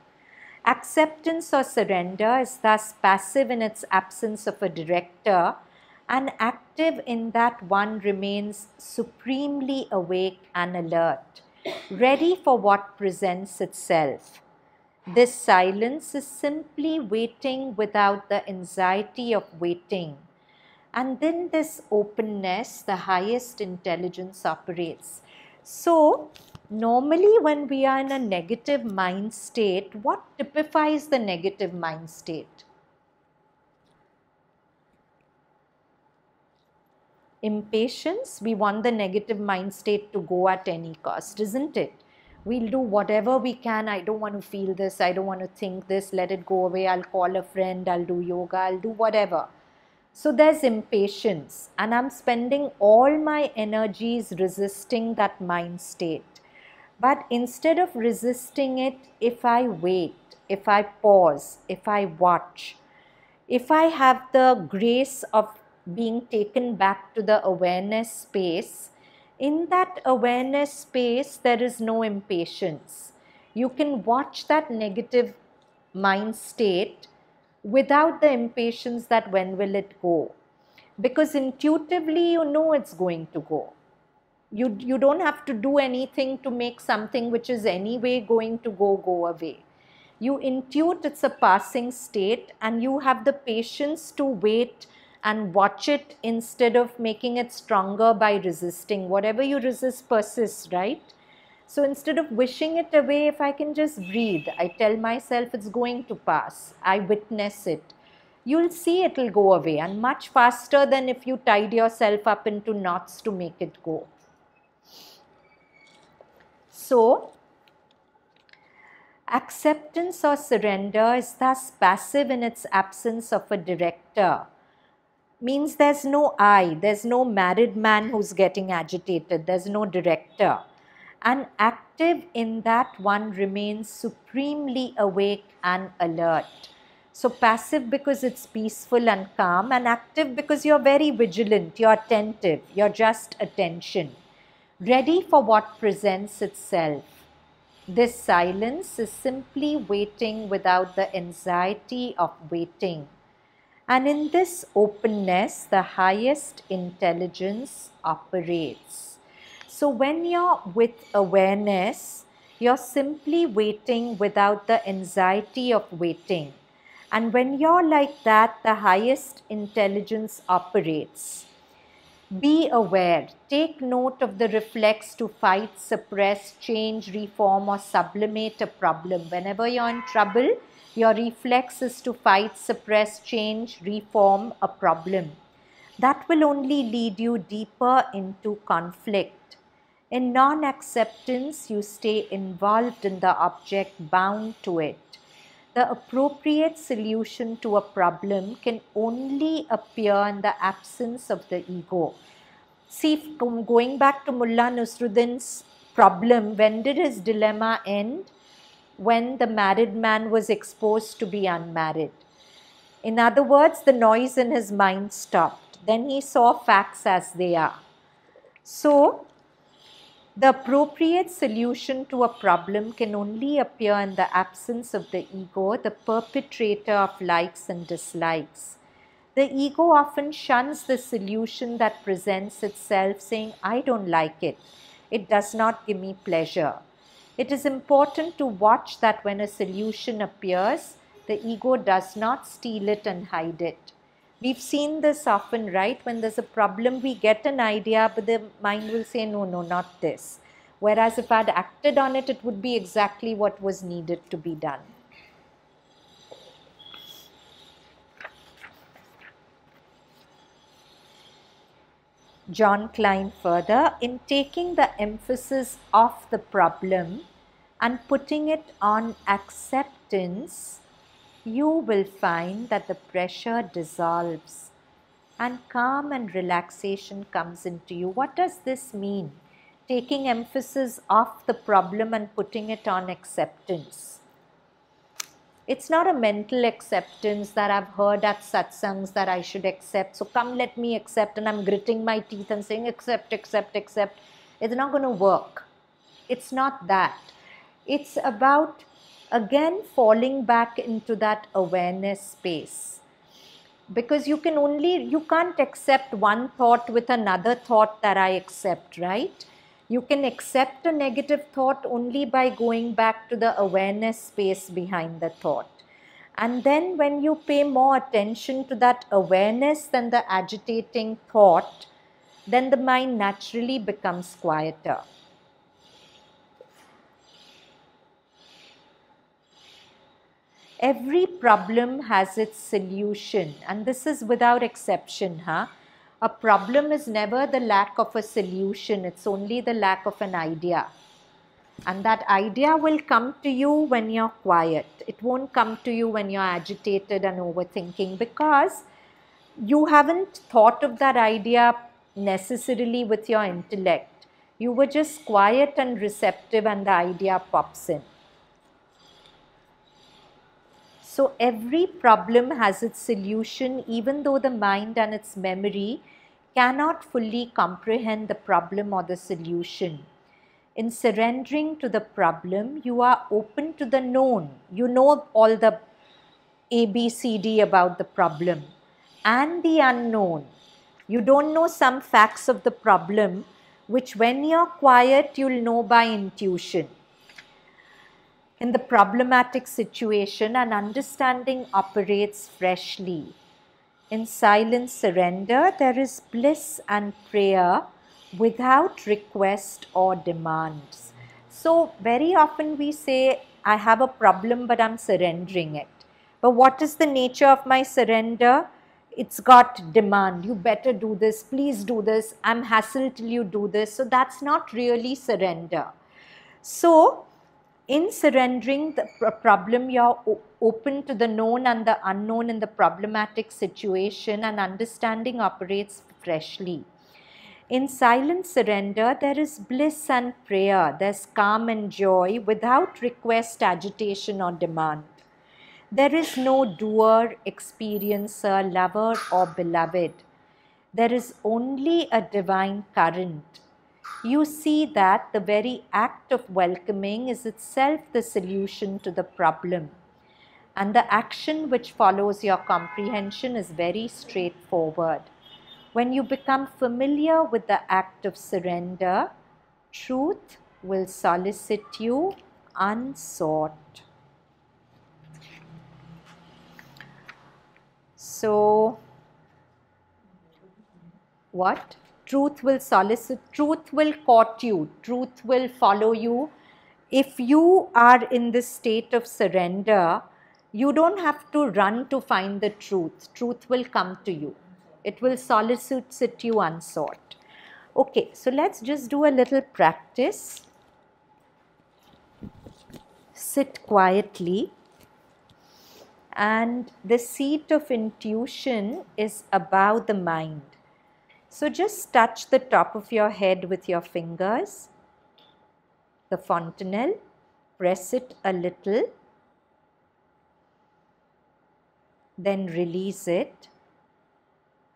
Acceptance or surrender is thus passive in its absence of a director and active in that one remains supremely awake and alert, ready for what presents itself. This silence is simply waiting without the anxiety of waiting. And then this openness, the highest intelligence operates. So, normally when we are in a negative mind state, what typifies the negative mind state? Impatience. We want the negative mind state to go at any cost, isn't it? We'll do whatever we can. I don't want to feel this. I don't want to think this. Let it go away. I'll call a friend. I'll do yoga. I'll do whatever. So there's impatience, and I'm spending all my energies resisting that mind state. But instead of resisting it, if I wait, if I pause, if I watch, if I have the grace of being taken back to the awareness space, in that awareness space, there is no impatience. You can watch that negative mind state without the impatience that when will it go. Because intuitively you know it's going to go. You don't have to do anything to make something which is anyway going to go away. You intuit it's a passing state and you have the patience to wait and watch it instead of making it stronger by resisting. Whatever you resist persists, right? So instead of wishing it away, if I can just breathe, I tell myself it's going to pass, I witness it, you'll see it'll go away, and much faster than if you tied yourself up into knots to make it go. So, acceptance or surrender is thus passive in its absence of a director. Means there's no I, there's no married man who's getting agitated, there's no director. And active in that one remains supremely awake and alert. So passive because it's peaceful and calm, and active because you're very vigilant, you're attentive, you're just attention, ready for what presents itself. This silence is simply waiting without the anxiety of waiting. And in this openness, the highest intelligence operates. So when you're with awareness, you're simply waiting without the anxiety of waiting. And when you're like that, the highest intelligence operates. Be aware, take note of the reflex to fight, suppress, change, reform, or sublimate a problem. Whenever you're in trouble, your reflex is to fight, suppress, change, reform a problem. That will only lead you deeper into conflict. In non-acceptance, you stay involved in the object, bound to it. The appropriate solution to a problem can only appear in the absence of the ego. See, going back to Mullah Nasruddin's problem, when did his dilemma end? When the married man was exposed to be unmarried. In other words, the noise in his mind stopped. Then he saw facts as they are. So, the appropriate solution to a problem can only appear in the absence of the ego, the perpetrator of likes and dislikes. The ego often shuns the solution that presents itself, saying, I don't like it. It does not give me pleasure. It is important to watch that when a solution appears, the ego does not steal it and hide it. We've seen this often, right? When there's a problem, we get an idea, but the mind will say, no, not this. Whereas if I'd acted on it, it would be exactly what was needed to be done. John Klein further, in taking the emphasis off the problem and putting it on acceptance, you will find that the pressure dissolves and calm and relaxation comes into you. What does this mean? Taking emphasis off the problem and putting it on acceptance. It's not a mental acceptance that I've heard at satsangs that I should accept. So come, let me accept, and I'm gritting my teeth and saying accept, accept, accept. It's not going to work. It's not that. It's about again falling back into that awareness space. Because you can't accept one thought with another thought that I accept, right? You can accept a negative thought only by going back to the awareness space behind the thought. And then when you pay more attention to that awareness than the agitating thought, then the mind naturally becomes quieter. Every problem has its solution, and this is without exception. A problem is never the lack of a solution, it's only the lack of an idea. And that idea will come to you when you're quiet. It won't come to you when you're agitated and overthinking, because you haven't thought of that idea necessarily with your intellect. You were just quiet and receptive and the idea pops in. So every problem has its solution, even though the mind and its memory cannot fully comprehend the problem or the solution. In surrendering to the problem, you are open to the known. You know all the ABCD about the problem and the unknown. You don't know some facts of the problem, which when you're quiet, you'll know by intuition. In the problematic situation, an understanding operates freshly. In silent surrender, there is bliss and prayer without request or demands. So very often we say, I have a problem, but I'm surrendering it. But what is the nature of my surrender? It's got demand. You better do this. Please do this. I'm hassled till you do this. So that's not really surrender. So in surrendering the problem, you're open to the known and the unknown in the problematic situation, and understanding operates freshly. In silent surrender, there is bliss and prayer. There's calm and joy without request, agitation, or demand. There is no doer, experiencer, lover, or beloved. There is only a divine current. You see that the very act of welcoming is itself the solution to the problem. And the action which follows your comprehension is very straightforward. When you become familiar with the act of surrender, truth will solicit you unsought. So, what? Truth will solicit, truth will court you, truth will follow you. If you are in this state of surrender, you don't have to run to find the truth. Truth will come to you. It will solicit you unsought. Okay, so let's just do a little practice. Sit quietly. And the seat of intuition is above the mind. So just touch the top of your head with your fingers, the fontanelle, press it a little, then release it,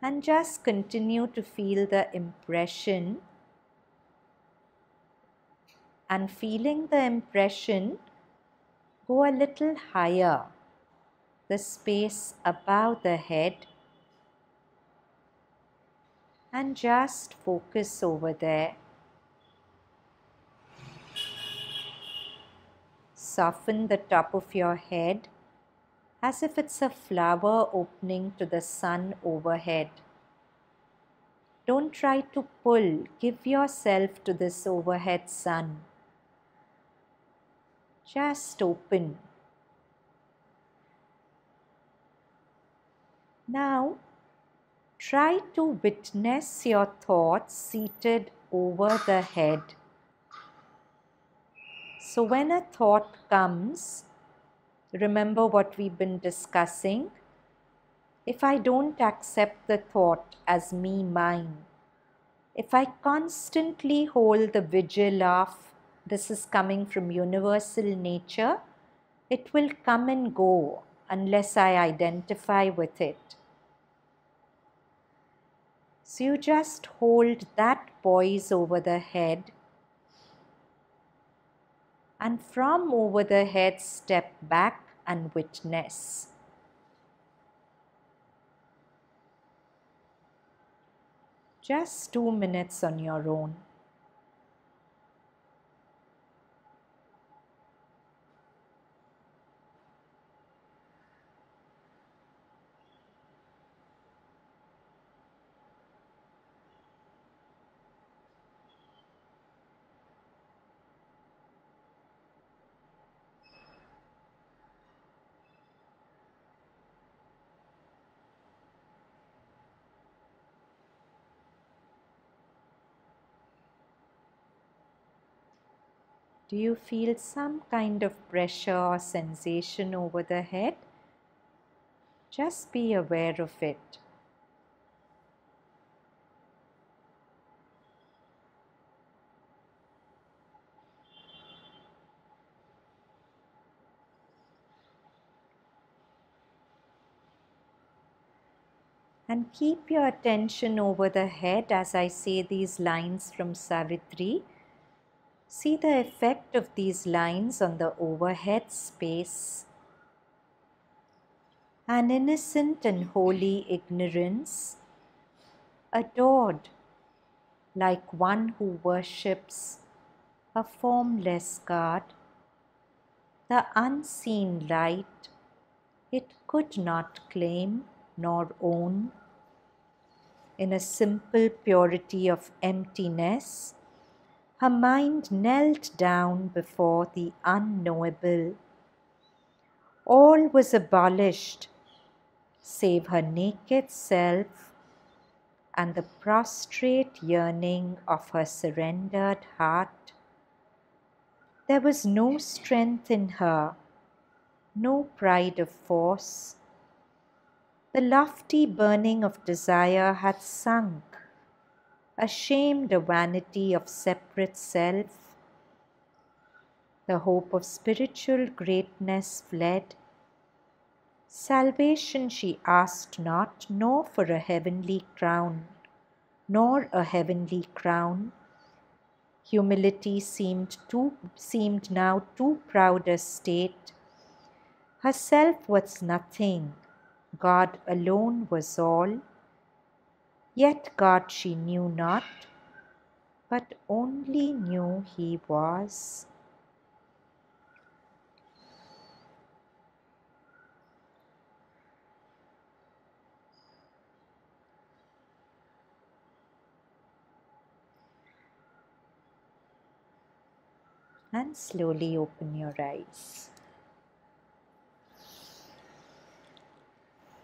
and just continue to feel the impression. And feeling the impression, go a little higher, the space above the head, and just focus over there. Soften the top of your head as if it's a flower opening to the sun overhead. Don't try to pull, give yourself to this overhead sun. Just open. Now, try to witness your thoughts seated over the head. So when a thought comes, remember what we've been discussing. If I don't accept the thought as me, mine, if I constantly hold the vigil of this is coming from universal nature, it will come and go unless I identify with it. So you just hold that poise over the head, and from over the head step back and witness. Just 2 minutes on your own. Do you feel some kind of pressure or sensation over the head? Just be aware of it. And keep your attention over the head as I say these lines from Savitri. See the effect of these lines on the overhead space. An innocent and holy ignorance, adored like one who worships a formless God, the unseen light it could not claim nor own. In a simple purity of emptiness, Her mind knelt down before the unknowable. All was abolished save her naked self and the prostrate yearning of her surrendered heart. There was no strength in her, no pride of force. The lofty burning of desire had sunk, ashamed a vanity of separate self. The hope of spiritual greatness fled. Salvation she asked not, nor for a heavenly crown, nor a heavenly crown. Humility seemed now too proud a state. Herself was nothing, God alone was all. Yet God she knew not, but only knew He was. And slowly open your eyes.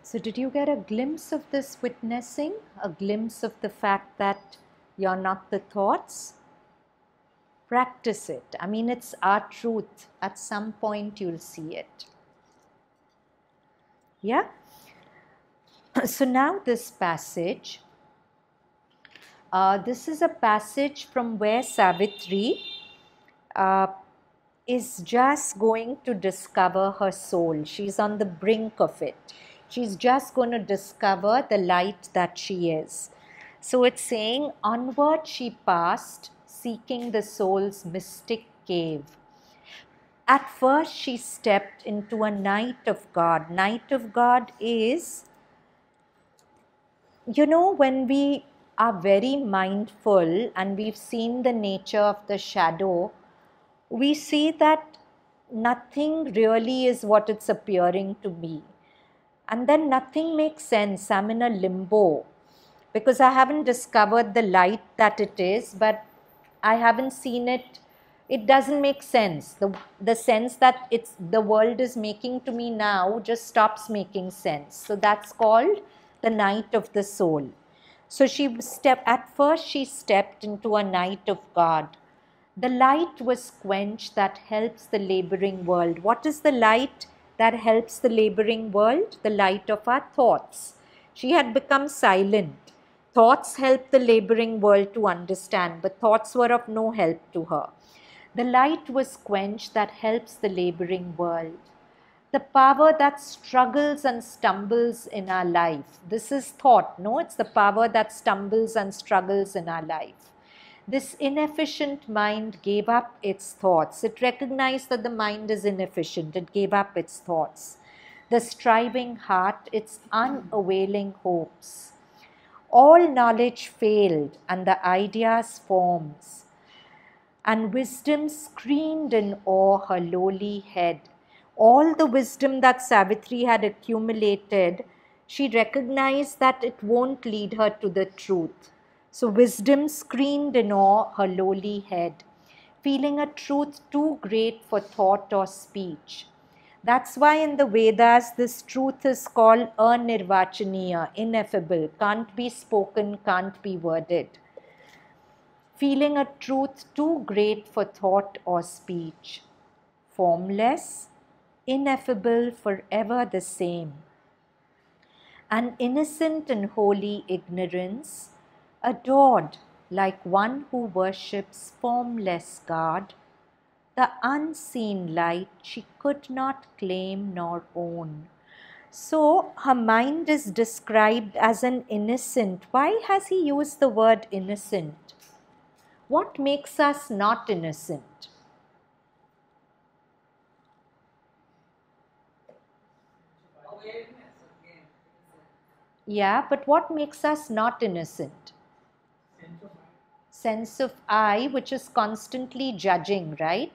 So did you get a glimpse of this witnessing? A glimpse of the fact that you're not the thoughts? Practice it. I mean, it's our truth. At some point you'll see it. Yeah? So now this passage. This is a passage from where Savitri is just going to discover her soul. She's on the brink of it. She's just going to discover the light that she is. So it's saying, onward she passed, seeking the soul's mystic cave. At first she stepped into a night of God. Night of God is, when we are very mindful and we've seen the nature of the shadow, we see that nothing really is what it's appearing to be. And then nothing makes sense. I'm in a limbo because I haven't discovered the light that it is, but I haven't seen it. It doesn't make sense. The sense that the world is making to me now just stops making sense. So that's called the night of the soul. So at first she stepped into a night of God. The light was quenched that helps the laboring world. What is the light that helps the laboring world? The light of our thoughts. She had become silent. Thoughts help the laboring world to understand, but thoughts were of no help to her. The light was quenched that helps the laboring world. The power that struggles and stumbles in our life. This is thought, no? It's the power that stumbles and struggles in our life. This inefficient mind gave up its thoughts. It recognized that the mind is inefficient. It gave up its thoughts. The striving heart, its unavailing hopes. All knowledge failed and the ideas forms. And wisdom screened in awe her lowly head. All the wisdom that Savitri had accumulated, she recognized that it won't lead her to the truth. So wisdom screened in awe her lowly head, feeling a truth too great for thought or speech. That's why in the Vedas this truth is called anirvachaniya, ineffable, can't be spoken, can't be worded. Feeling a truth too great for thought or speech. Formless, ineffable, forever the same. An innocent and holy ignorance, adored like one who worships formless God, the unseen light she could not claim nor own. So her mind is described as an innocent. Why has he used the word innocent? What makes us not innocent? Awareness again. Yeah, but what makes us not innocent? Sense of I, which is constantly judging, right?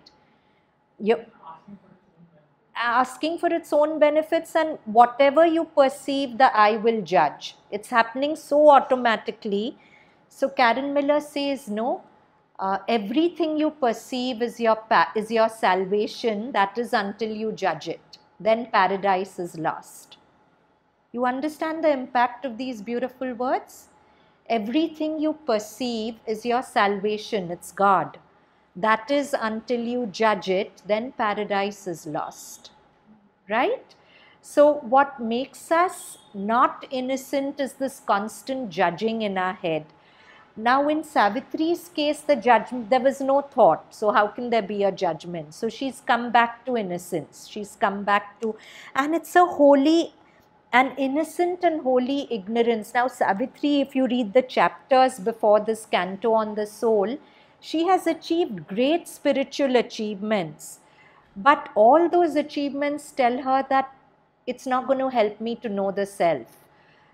You're asking for its own benefits, and whatever you perceive, the I will judge. It's happening so automatically. So Karen Miller says, no, everything you perceive is your salvation, that is until you judge it. Then paradise is lost. You understand the impact of these beautiful words? Everything you perceive is your salvation, it's God. That is until you judge it, then paradise is lost. Right? So what makes us not innocent is this constant judging in our head. Now in Savitri's case, the judgment, there was no thought. So how can there be a judgment? So she's come back to innocence. She's come back to, and it's a holy, an innocent and holy ignorance. Now Savitri, if you read the chapters before this canto on the soul, she has achieved great spiritual achievements. But all those achievements tell her that it's not going to help me to know the self.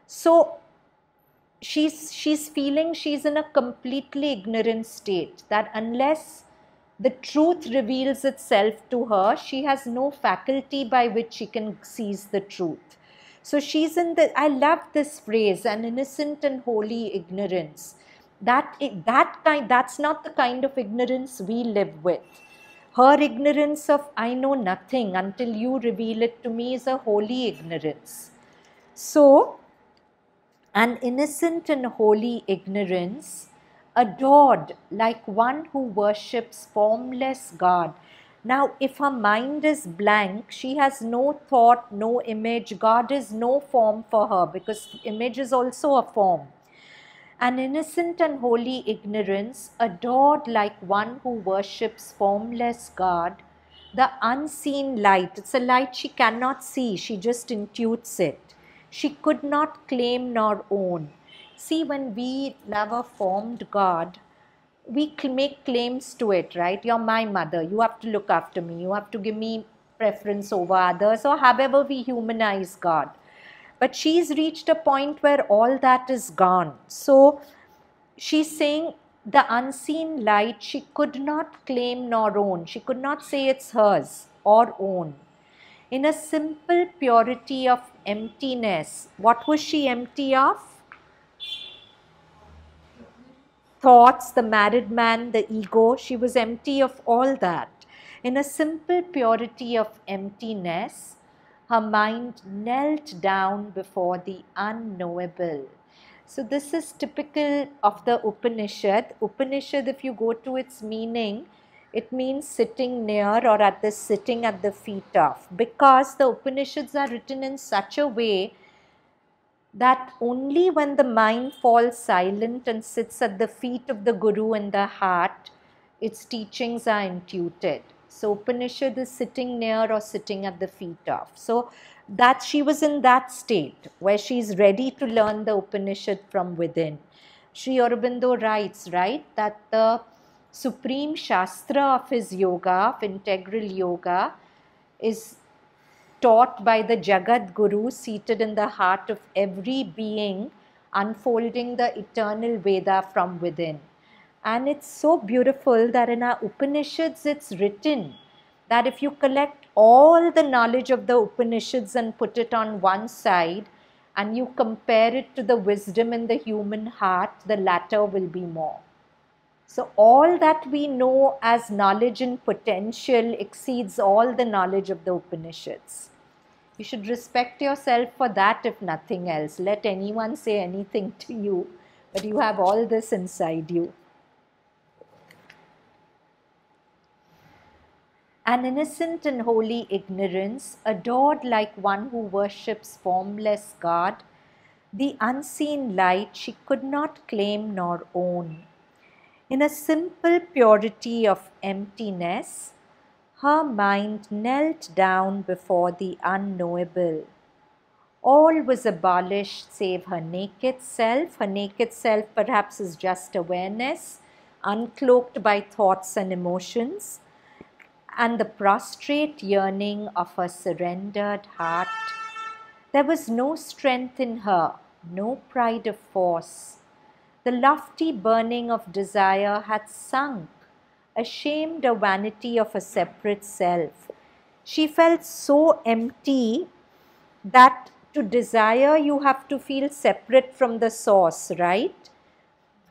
So she's feeling she's in a completely ignorant state, that unless the truth reveals itself to her, she has no faculty by which she can seize the truth. So she's in the, I love this phrase, an innocent and holy ignorance. That's not the kind of ignorance we live with. Her ignorance of I know nothing until you reveal it to me is a holy ignorance. So, an innocent and holy ignorance, adored like one who worships formless God. Now, if her mind is blank, she has no thought, no image. God is no form for her, because image is also a form. An innocent and holy ignorance, adored like one who worships formless God, the unseen light. It's a light she cannot see, she just intuits it. She could not claim nor own. See, when we love a formed God, we make claims to it, right? You're my mother, you have to look after me, you have to give me preference over others, or however we humanize God. But she's reached a point where all that is gone. So she's saying the unseen light she could not claim nor own. She could not say it's hers or own. In a simple purity of emptiness, what was she empty of? Thoughts, the married man, the ego. She was empty of all that. In a simple purity of emptiness, her mind knelt down before the unknowable. So this is typical of the Upanishad. Upanishad, if you go to its meaning, it means sitting near or sitting at the feet of. Because the Upanishads are written in such a way that only when the mind falls silent and sits at the feet of the Guru in the heart, its teachings are intuited. So Upanishad is sitting near or sitting at the feet of. So that she was in that state where she is ready to learn the Upanishad from within. Sri Aurobindo writes, right, that the supreme shastra of his yoga, of integral yoga, is taught by the Jagat Guru seated in the heart of every being, unfolding the eternal Veda from within. And it's so beautiful that in our Upanishads it's written that if you collect all the knowledge of the Upanishads and put it on one side and you compare it to the wisdom in the human heart, the latter will be more. So all that we know as knowledge and potential exceeds all the knowledge of the Upanishads. You should respect yourself for that, if nothing else. Let anyone say anything to you, but you have all this inside you. An innocent and holy ignorance, adored like one who worships formless God, the unseen light she could not claim nor own. In a simple purity of emptiness, her mind knelt down before the unknowable. All was abolished save her naked self. Her naked self perhaps is just awareness, uncloaked by thoughts and emotions, and the prostrate yearning of her surrendered heart. There was no strength in her, no pride of force. The lofty burning of desire had sunk, ashamed of vanity of a separate self. She felt so empty that to desire you have to feel separate from the source, right?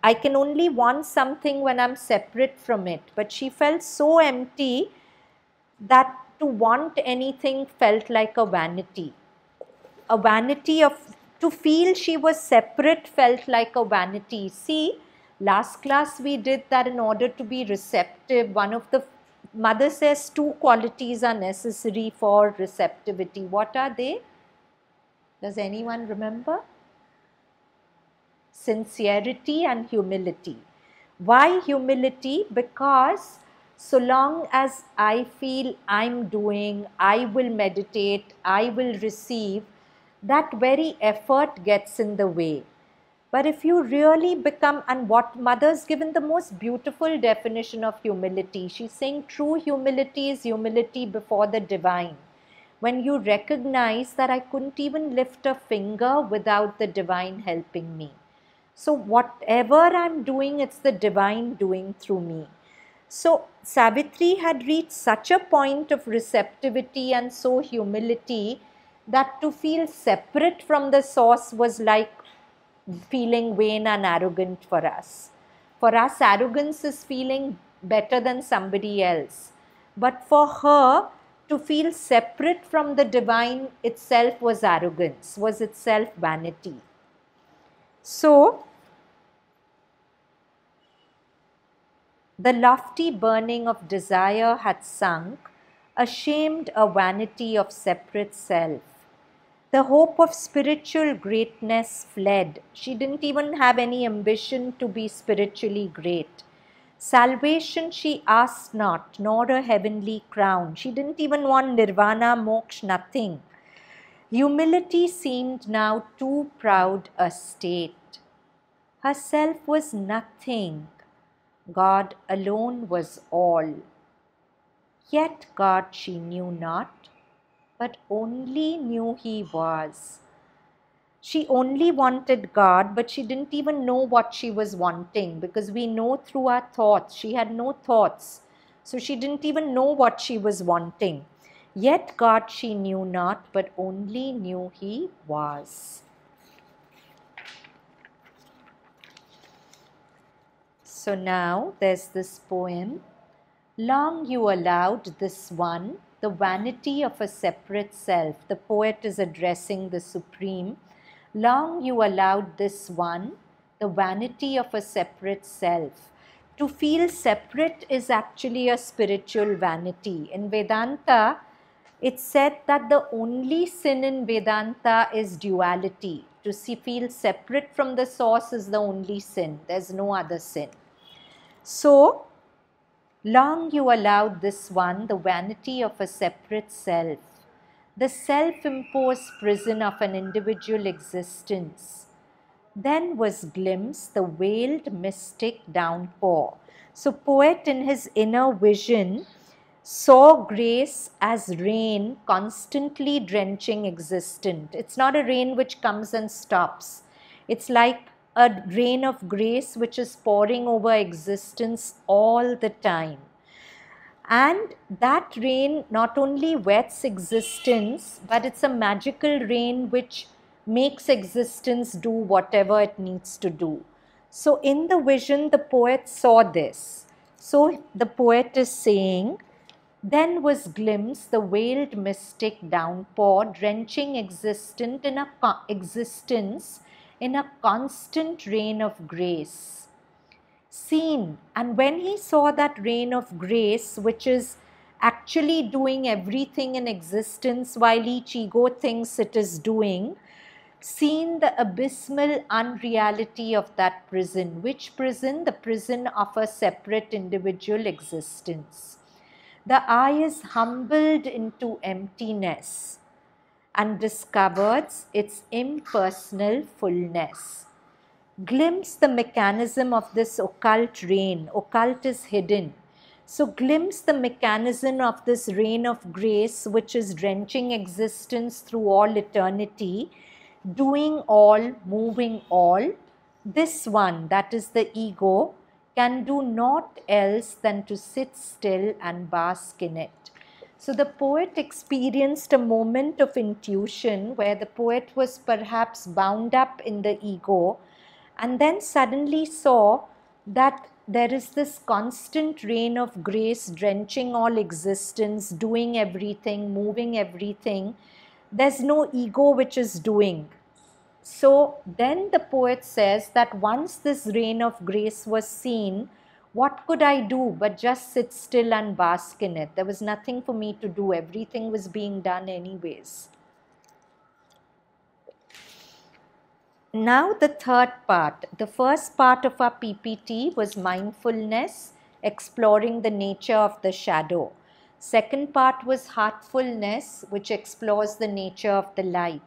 I can only want something when I'm separate from it. But she felt so empty that to want anything felt like a vanity. A vanity of, to feel she was separate felt like a vanity. See, last class we did that in order to be receptive, one of the, mother says 2 qualities are necessary for receptivity. What are they? Does anyone remember? Sincerity and humility. Why humility? Because so long as I feel I'm doing, I will meditate, I will receive, that very effort gets in the way. But if you really become, and what mother's given the most beautiful definition of humility, she's saying true humility is humility before the divine. When you recognize that I couldn't even lift a finger without the divine helping me. So whatever I'm doing, it's the divine doing through me. So Savitri had reached such a point of receptivity and so humility that to feel separate from the source was like feeling vain and arrogant for us. For us, arrogance is feeling better than somebody else. But for her, to feel separate from the divine itself was arrogance, was itself vanity. So, the lofty burning of desire had sunk, ashamed a vanity of separate self. The hope of spiritual greatness fled. She didn't even have any ambition to be spiritually great. Salvation she asked not, nor a heavenly crown. She didn't even want nirvana, moksha, nothing. Humility seemed now too proud a state. Herself was nothing. God alone was all. Yet God she knew not, but only knew He was. She only wanted God, but she didn't even know what she was wanting, because we know through our thoughts. She had no thoughts, so she didn't even know what she was wanting. Yet God she knew not, but only knew He was. So now there's this poem. Long you allowed this one, the vanity of a separate self. The poet is addressing the Supreme. Long you allowed this one, the vanity of a separate self. To feel separate is actually a spiritual vanity. In Vedanta, it's said that the only sin in Vedanta is duality. To feel separate from the source is the only sin. There's no other sin. So, long you allowed this one, the vanity of a separate self, the self-imposed prison of an individual existence. Then was glimpsed the veiled mystic downpour. So poet in his inner vision saw grace as rain constantly drenching existence. It's not a rain which comes and stops. It's like a rain of grace which is pouring over existence all the time. And that rain not only wets existence, but it's a magical rain which makes existence do whatever it needs to do. So in the vision, the poet saw this. So the poet is saying, then was glimpsed the veiled mystic downpour, drenching existence in a constant rain of grace. Seen, and when he saw that rain of grace, which is actually doing everything in existence while each ego thinks it is doing, seen the abysmal unreality of that prison. Which prison? The prison of a separate individual existence. The eye is humbled into emptiness and discovers its impersonal fullness. Glimpse the mechanism of this occult rain. Occult is hidden. So glimpse the mechanism of this rain of grace which is drenching existence through all eternity, doing all, moving all. This one, that is the ego, can do naught else than to sit still and bask in it. So the poet experienced a moment of intuition where the poet was perhaps bound up in the ego, and then suddenly saw that there is this constant rain of grace drenching all existence, doing everything, moving everything. There's no ego which is doing. So then the poet says that once this rain of grace was seen, what could I do but just sit still and bask in it? There was nothing for me to do. Everything was being done anyways. Now the third part. The first part of our PPT was mindfulness, exploring the nature of the shadow. Second part was heartfulness, which explores the nature of the light.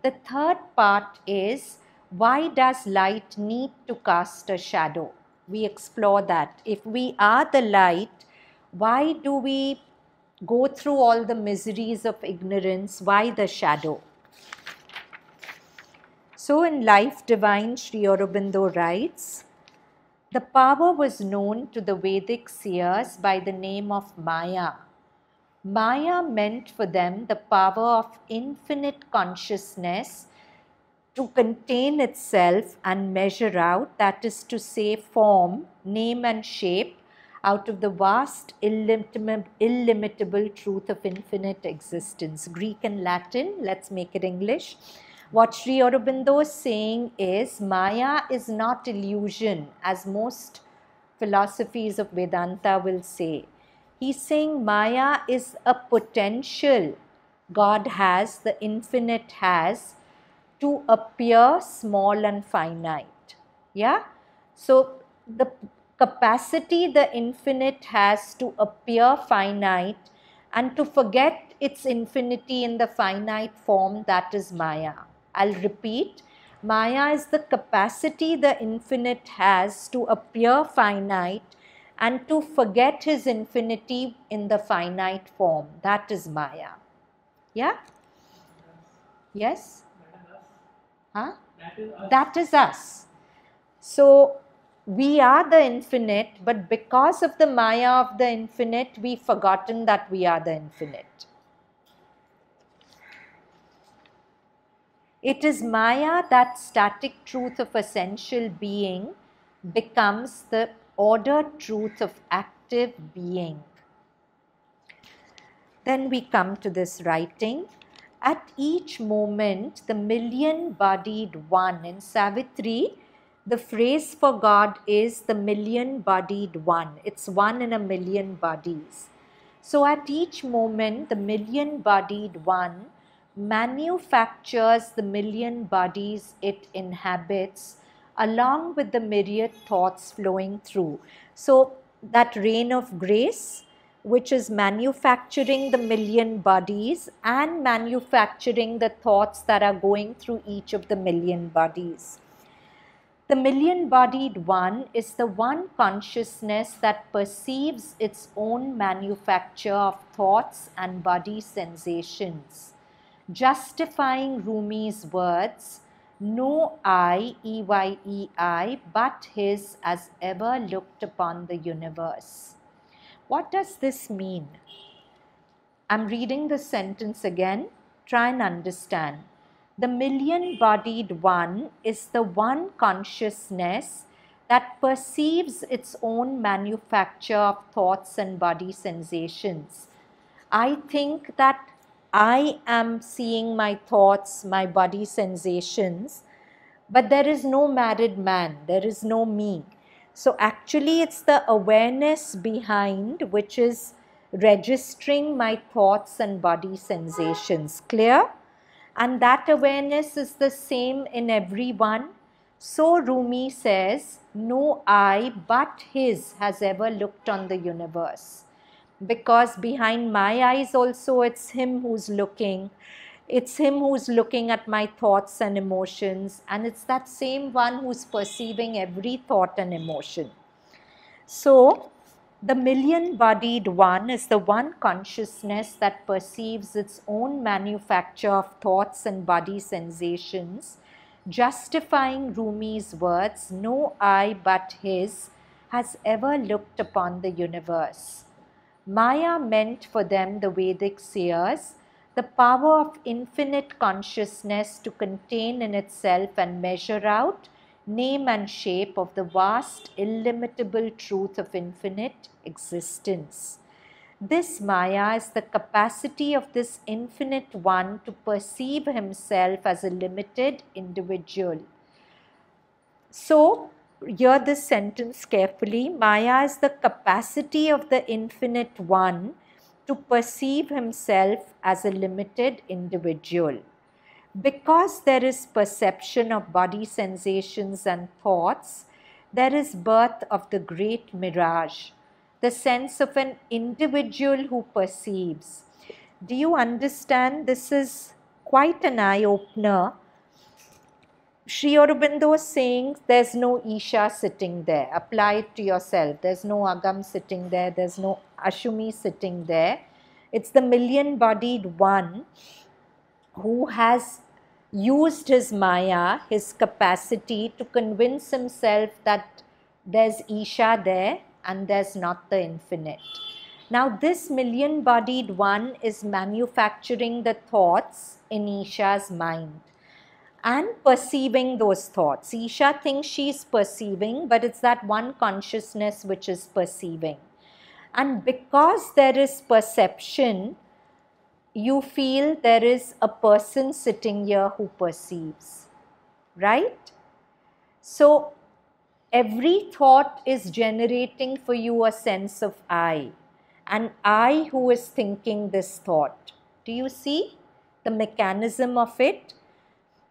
The third part is, why does light need to cast a shadow? We explore that. If we are the light, why do we go through all the miseries of ignorance? Why the shadow? So in Life Divine, Sri Aurobindo writes, the power was known to the Vedic seers by the name of Maya. Maya meant for them the power of infinite consciousness to contain itself and measure out, that is to say, form, name and shape out of the vast, illimitable truth of infinite existence. Greek and Latin, let's make it English. What Sri Aurobindo is saying is, Maya is not illusion, as most philosophies of Vedanta will say. He's saying Maya is a potential God has, the infinite has, to appear small and finite. Yeah? So the capacity the infinite has to appear finite and to forget its infinity in the finite form, that is Maya. I'll repeat. Maya is the capacity the infinite has to appear finite and to forget his infinity in the finite form. That is Maya. Yeah? Yes? Huh? That is us. So we are the infinite, but because of the Maya of the infinite, we've forgotten that we are the infinite. It is Maya, that static truth of essential being, becomes the ordered truth of active being. Then we come to this writing. At each moment, the million-bodied one. In Savitri, the phrase for God is the million-bodied one. It's one in a million bodies. So at each moment, the million-bodied one manufactures the million bodies it inhabits along with the myriad thoughts flowing through. So that rain of grace, which is manufacturing the million bodies and manufacturing the thoughts that are going through each of the million bodies. The million-bodied one is the one consciousness that perceives its own manufacture of thoughts and body sensations, justifying Rumi's words, no I, E-Y-E-I, but his as ever looked upon the universe. What does this mean? I'm reading the sentence again. Try and understand. The million-bodied one is the one consciousness that perceives its own manufacture of thoughts and body sensations. I think that I am seeing my thoughts, my body sensations, but there is no married man, there is no me. So actually it's the awareness behind which is registering my thoughts and body sensations. Clear? And that awareness is the same in everyone. So Rumi says, no I but his has ever looked on the universe. Because behind my eyes also it's him who's looking. It's him who's looking at my thoughts and emotions. And it's that same one who's perceiving every thought and emotion. So the million-bodied one is the one consciousness that perceives its own manufacture of thoughts and body sensations, justifying Rumi's words, no I but his has ever looked upon the universe. Maya meant for them, the Vedic seers, the power of infinite consciousness to contain in itself and measure out, name and shape of the vast, illimitable truth of infinite existence. This Maya is the capacity of this infinite one to perceive himself as a limited individual. So, hear this sentence carefully. Maya is the capacity of the infinite one to perceive himself as a limited individual. Because there is perception of body sensations and thoughts, there is birth of the great mirage, the sense of an individual who perceives. Do you understand? This is quite an eye-opener. Sri Aurobindo is saying there's no Isha sitting there. Apply it to yourself. There's no Agam sitting there. There's no Ashumi sitting there. It's the million-bodied one who has used his Maya, his capacity, to convince himself that there's Isha there and there's not the infinite. Now this million-bodied one is manufacturing the thoughts in Isha's mind and perceiving those thoughts. Isha thinks she's perceiving, but it's that one consciousness which is perceiving. And because there is perception, you feel there is a person sitting here who perceives, right? So every thought is generating for you a sense of I, and I who is thinking this thought. Do you see the mechanism of it?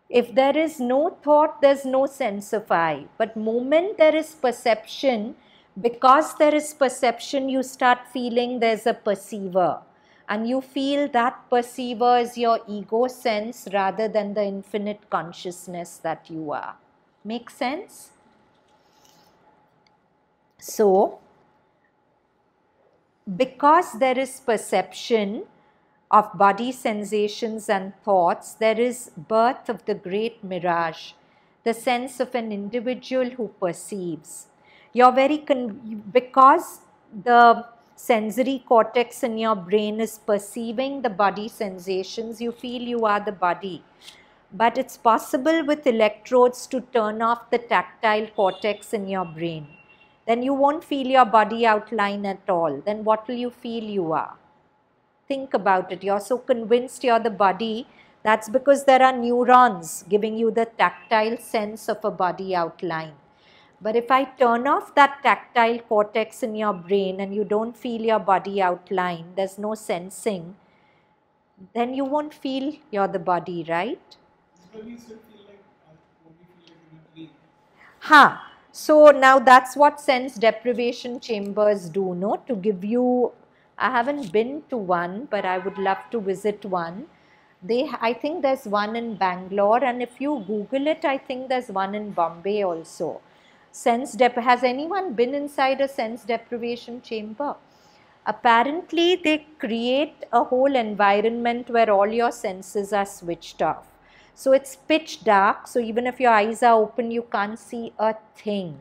If there is no thought, there's no sense of I. But moment there is perception, because there is perception, you start feeling there's a perceiver. And you feel that perceiver is your ego sense rather than the infinite consciousness that you are. Make sense? So, because there is perception of body sensations and thoughts, there is birth of the great mirage, the sense of an individual who perceives. You're because the sensory cortex in your brain is perceiving the body sensations, you feel you are the body. But it's possible with electrodes to turn off the tactile cortex in your brain. Then you won't feel your body outline at all. Then what will you feel you are? Think about it. You're so convinced you're the body. That's because there are neurons giving you the tactile sense of a body outline. But if I turn off that tactile cortex in your brain and you don't feel your body outline, there's no sensing, then you won't feel you're the body, right? But we still feel like what we feel like in a dream. So now that's what sense deprivation chambers do, no? To give you, I haven't been to one, but I would love to visit one. I think there's one in Bangalore, and if you Google it, I think there's one in Bombay also. Has anyone been inside a sense deprivation chamber? Apparently, they create a whole environment where all your senses are switched off. So it's pitch dark, so even if your eyes are open, you can't see a thing.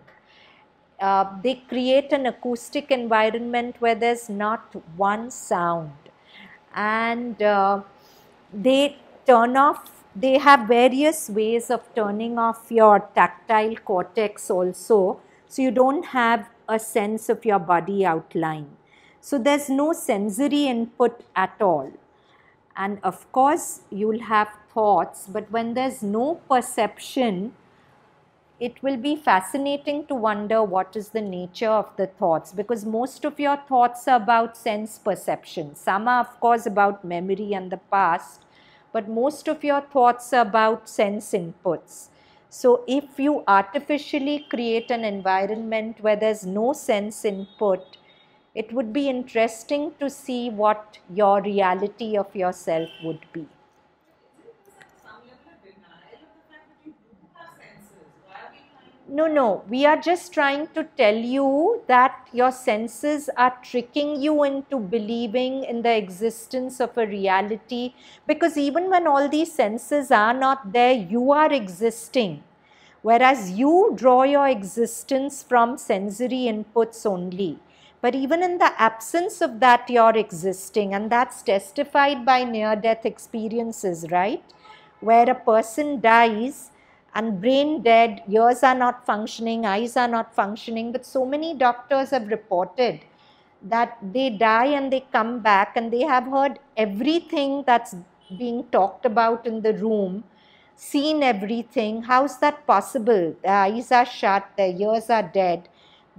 They create an acoustic environment where there's not one sound. And they turn off, they have various ways of turning off your tactile cortex also, so you don't have a sense of your body outline. So there's no sensory input at all. And of course, you'll have thoughts, but when there's no perception, it will be fascinating to wonder what is the nature of the thoughts, because most of your thoughts are about sense perception. Some are, of course, about memory and the past, but most of your thoughts are about sense inputs. So if you artificially create an environment where there's no sense input, it would be interesting to see what your reality of yourself would be. Isn't this at some level a denial of the fact that you do have senses? Why are we trying to... No, we are just trying to tell you that your senses are tricking you into believing in the existence of a reality, because even when all these senses are not there, you are existing. Whereas you draw your existence from sensory inputs only. But even in the absence of that, you're existing, and that's testified by near-death experiences, right? Where a person dies and brain dead, ears are not functioning, eyes are not functioning. But so many doctors have reported that they die and they come back and they have heard everything that's being talked about in the room, seen everything. How's that possible? Their eyes are shut, their ears are dead.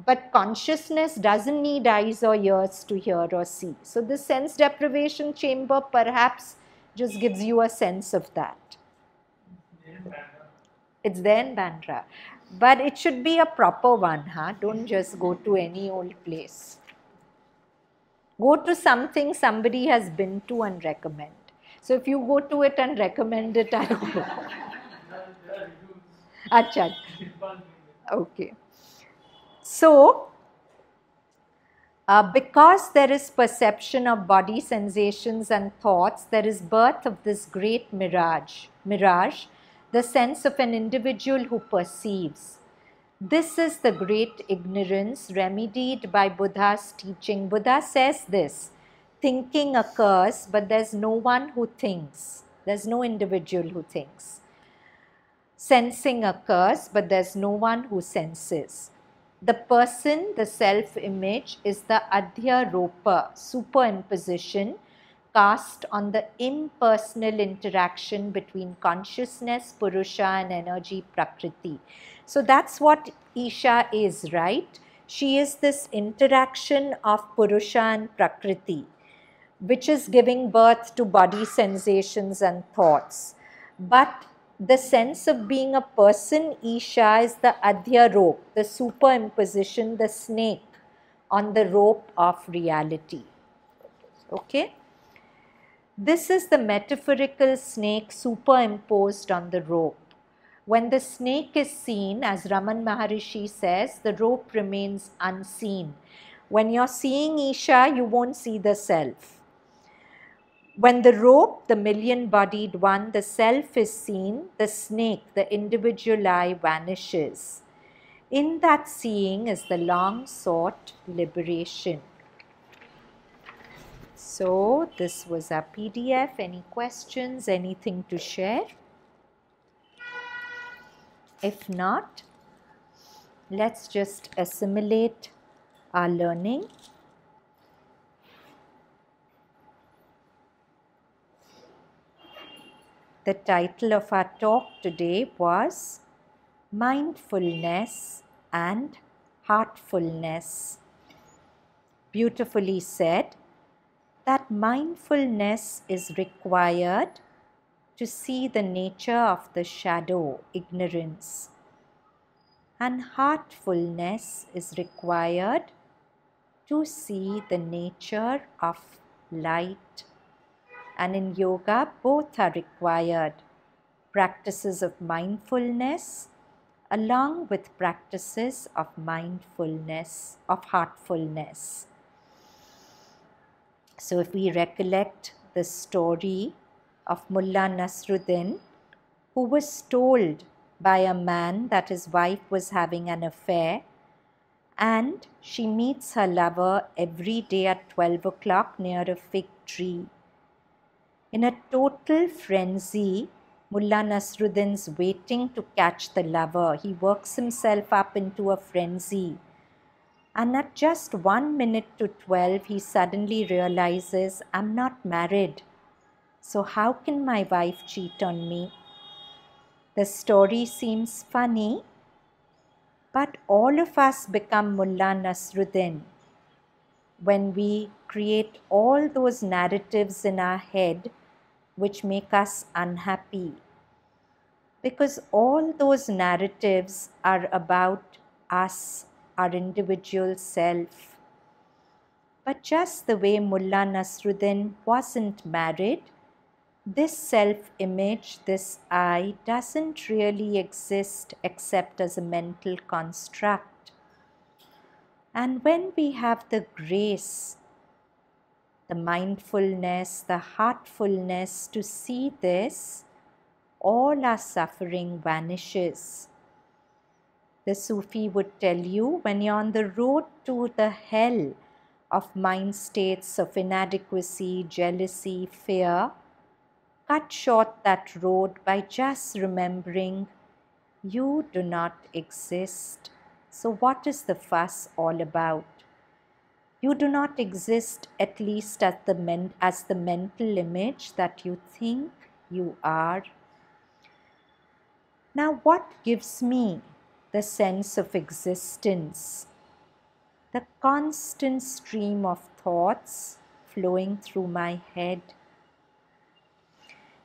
But consciousness doesn't need eyes or ears to hear or see. So the sense deprivation chamber perhaps just gives you a sense of that. It's there in Bandra. But it should be a proper one, huh? Don't just go to any old place. Go to something somebody has been to and recommend. So if you go to it and recommend it, I'll go. Acha. Okay. So, because there is perception of body sensations and thoughts, there is birth of this great mirage, the sense of an individual who perceives. This is the great ignorance remedied by Buddha's teaching. Buddha says this, thinking occurs, but there's no one who thinks. There's no individual who thinks. Sensing occurs, but there's no one who senses. The person, the self-image, is the adhyaropa, superimposition, cast on the impersonal interaction between consciousness, Purusha, and energy, Prakriti. So that's what Isha is, right? She is this interaction of Purusha and Prakriti, which is giving birth to body sensations and thoughts. But the sense of being a person, Isha, is the adhyaropa, the superimposition, the snake on the rope of reality. Okay? This is the metaphorical snake superimposed on the rope. When the snake is seen, as Raman Maharishi says, the rope remains unseen. When you're seeing Isha, you won't see the self. When the rope, the million-bodied one, the self is seen, the snake, the individual I, vanishes. In that seeing is the long-sought liberation. So, this was our PDF. Any questions, anything to share? If not, let's just assimilate our learning. The title of our talk today was Mindfulness and Heartfulness. Beautifully said that mindfulness is required to see the nature of the shadow, ignorance, and heartfulness is required to see the nature of light. And in yoga, both are required. Practices of mindfulness along with practices of mindfulness, of heartfulness. So if we recollect the story of Mullah Nasruddin, who was told by a man that his wife was having an affair, and she meets her lover every day at 12 o'clock near a fig tree. In a total frenzy, Mullah Nasruddin's waiting to catch the lover. He works himself up into a frenzy. And at just 1 minute to 12, he suddenly realizes, I'm not married. So how can my wife cheat on me? The story seems funny, but all of us become Mullah Nasruddin when we create all those narratives in our head which make us unhappy. Because all those narratives are about us, our individual self. But just the way Mullah Nasruddin wasn't married, this self-image, this I, doesn't really exist except as a mental construct. And when we have the grace, the mindfulness, the heartfulness to see this, all our suffering vanishes. The Sufi would tell you, when you're on the road to the hell of mind states of inadequacy, jealousy, fear, cut short that road by just remembering You do not exist. So what is the fuss all about? You do not exist, at least as the mental image that you think you are. Now, what gives me the sense of existence? The constant stream of thoughts flowing through my head.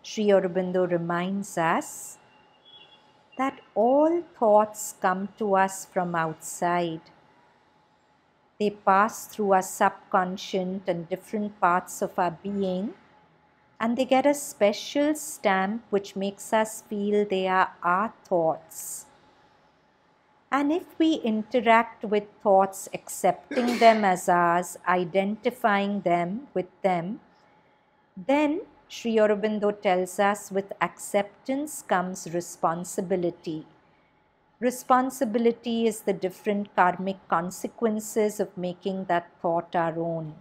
Sri Aurobindo reminds us that all thoughts come to us from outside. They pass through our subconscious and different parts of our being, and they get a special stamp which makes us feel they are our thoughts. And if we interact with thoughts, accepting them as ours, identifying them with them, then Sri Aurobindo tells us with acceptance comes responsibility. Responsibility is the different karmic consequences of making that thought our own.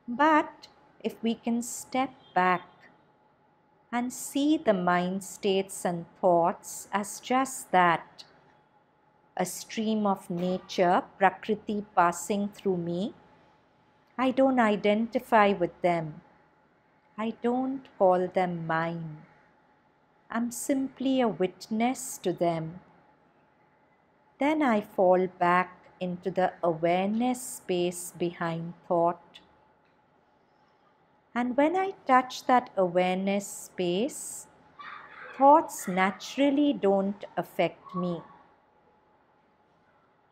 But if we can step back and see the mind states and thoughts as just that, a stream of nature, Prakriti passing through me, I don't identify with them. I don't call them mine. I'm simply a witness to them. Then I fall back into the awareness space behind thought. And when I touch that awareness space, thoughts naturally don't affect me.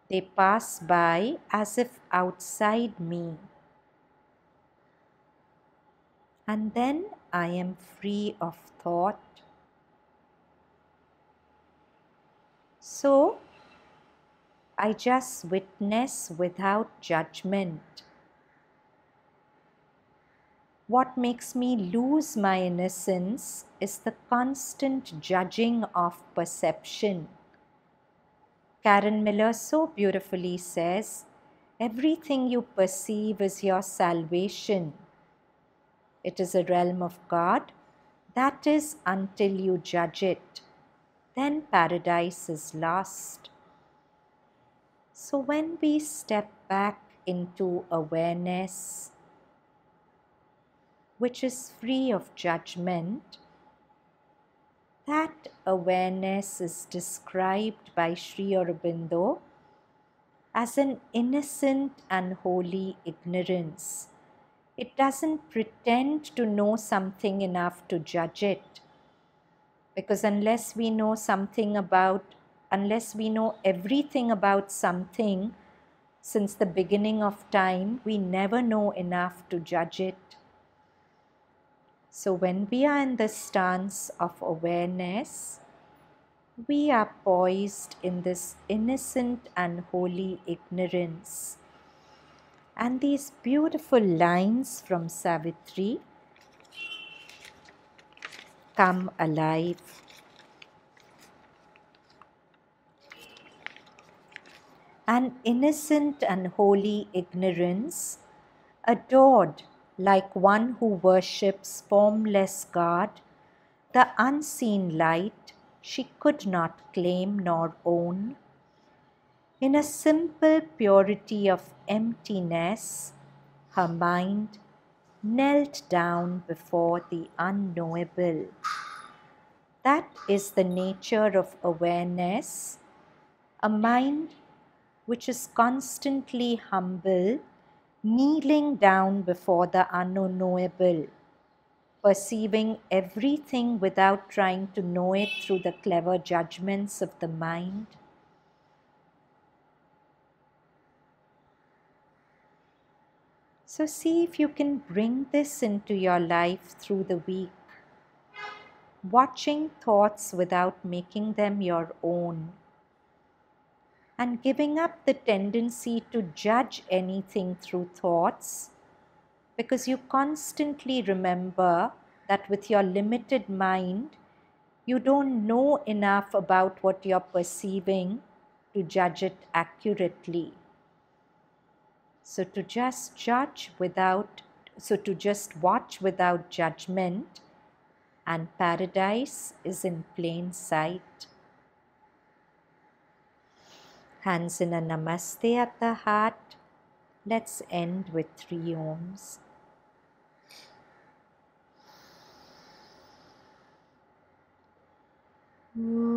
They pass by as if outside me. And then I am free of thought. So, I just witness without judgment. What makes me lose my innocence is the constant judging of perception. Karen Miller so beautifully says, everything you perceive is your salvation. It is a realm of God. That is until you judge it. Then paradise is lost. So when we step back into awareness, which is free of judgment, that awareness is described by Sri Aurobindo as an innocent and holy ignorance. It doesn't pretend to know something enough to judge it. Because unless we know everything about something since the beginning of time, we never know enough to judge it. So when we are in the stance of awareness, we are poised in this innocent and holy ignorance. And these beautiful lines from Savitri come alive. An innocent and holy ignorance, adored like one who worships formless God, the unseen light she could not claim nor own. In a simple purity of emptiness, her mind knelt down before the unknowable. That is the nature of awareness, a mind which is constantly humble, kneeling down before the unknowable, perceiving everything without trying to know it through the clever judgments of the mind. So see if you can bring this into your life through the week, watching thoughts without making them your own, and giving up the tendency to judge anything through thoughts, because you constantly remember that with your limited mind, you don't know enough about what you're perceiving to judge it accurately. So to just watch without judgment, and paradise is in plain sight. Hands in a namaste at the heart. Let's end with 3 Oms. Om.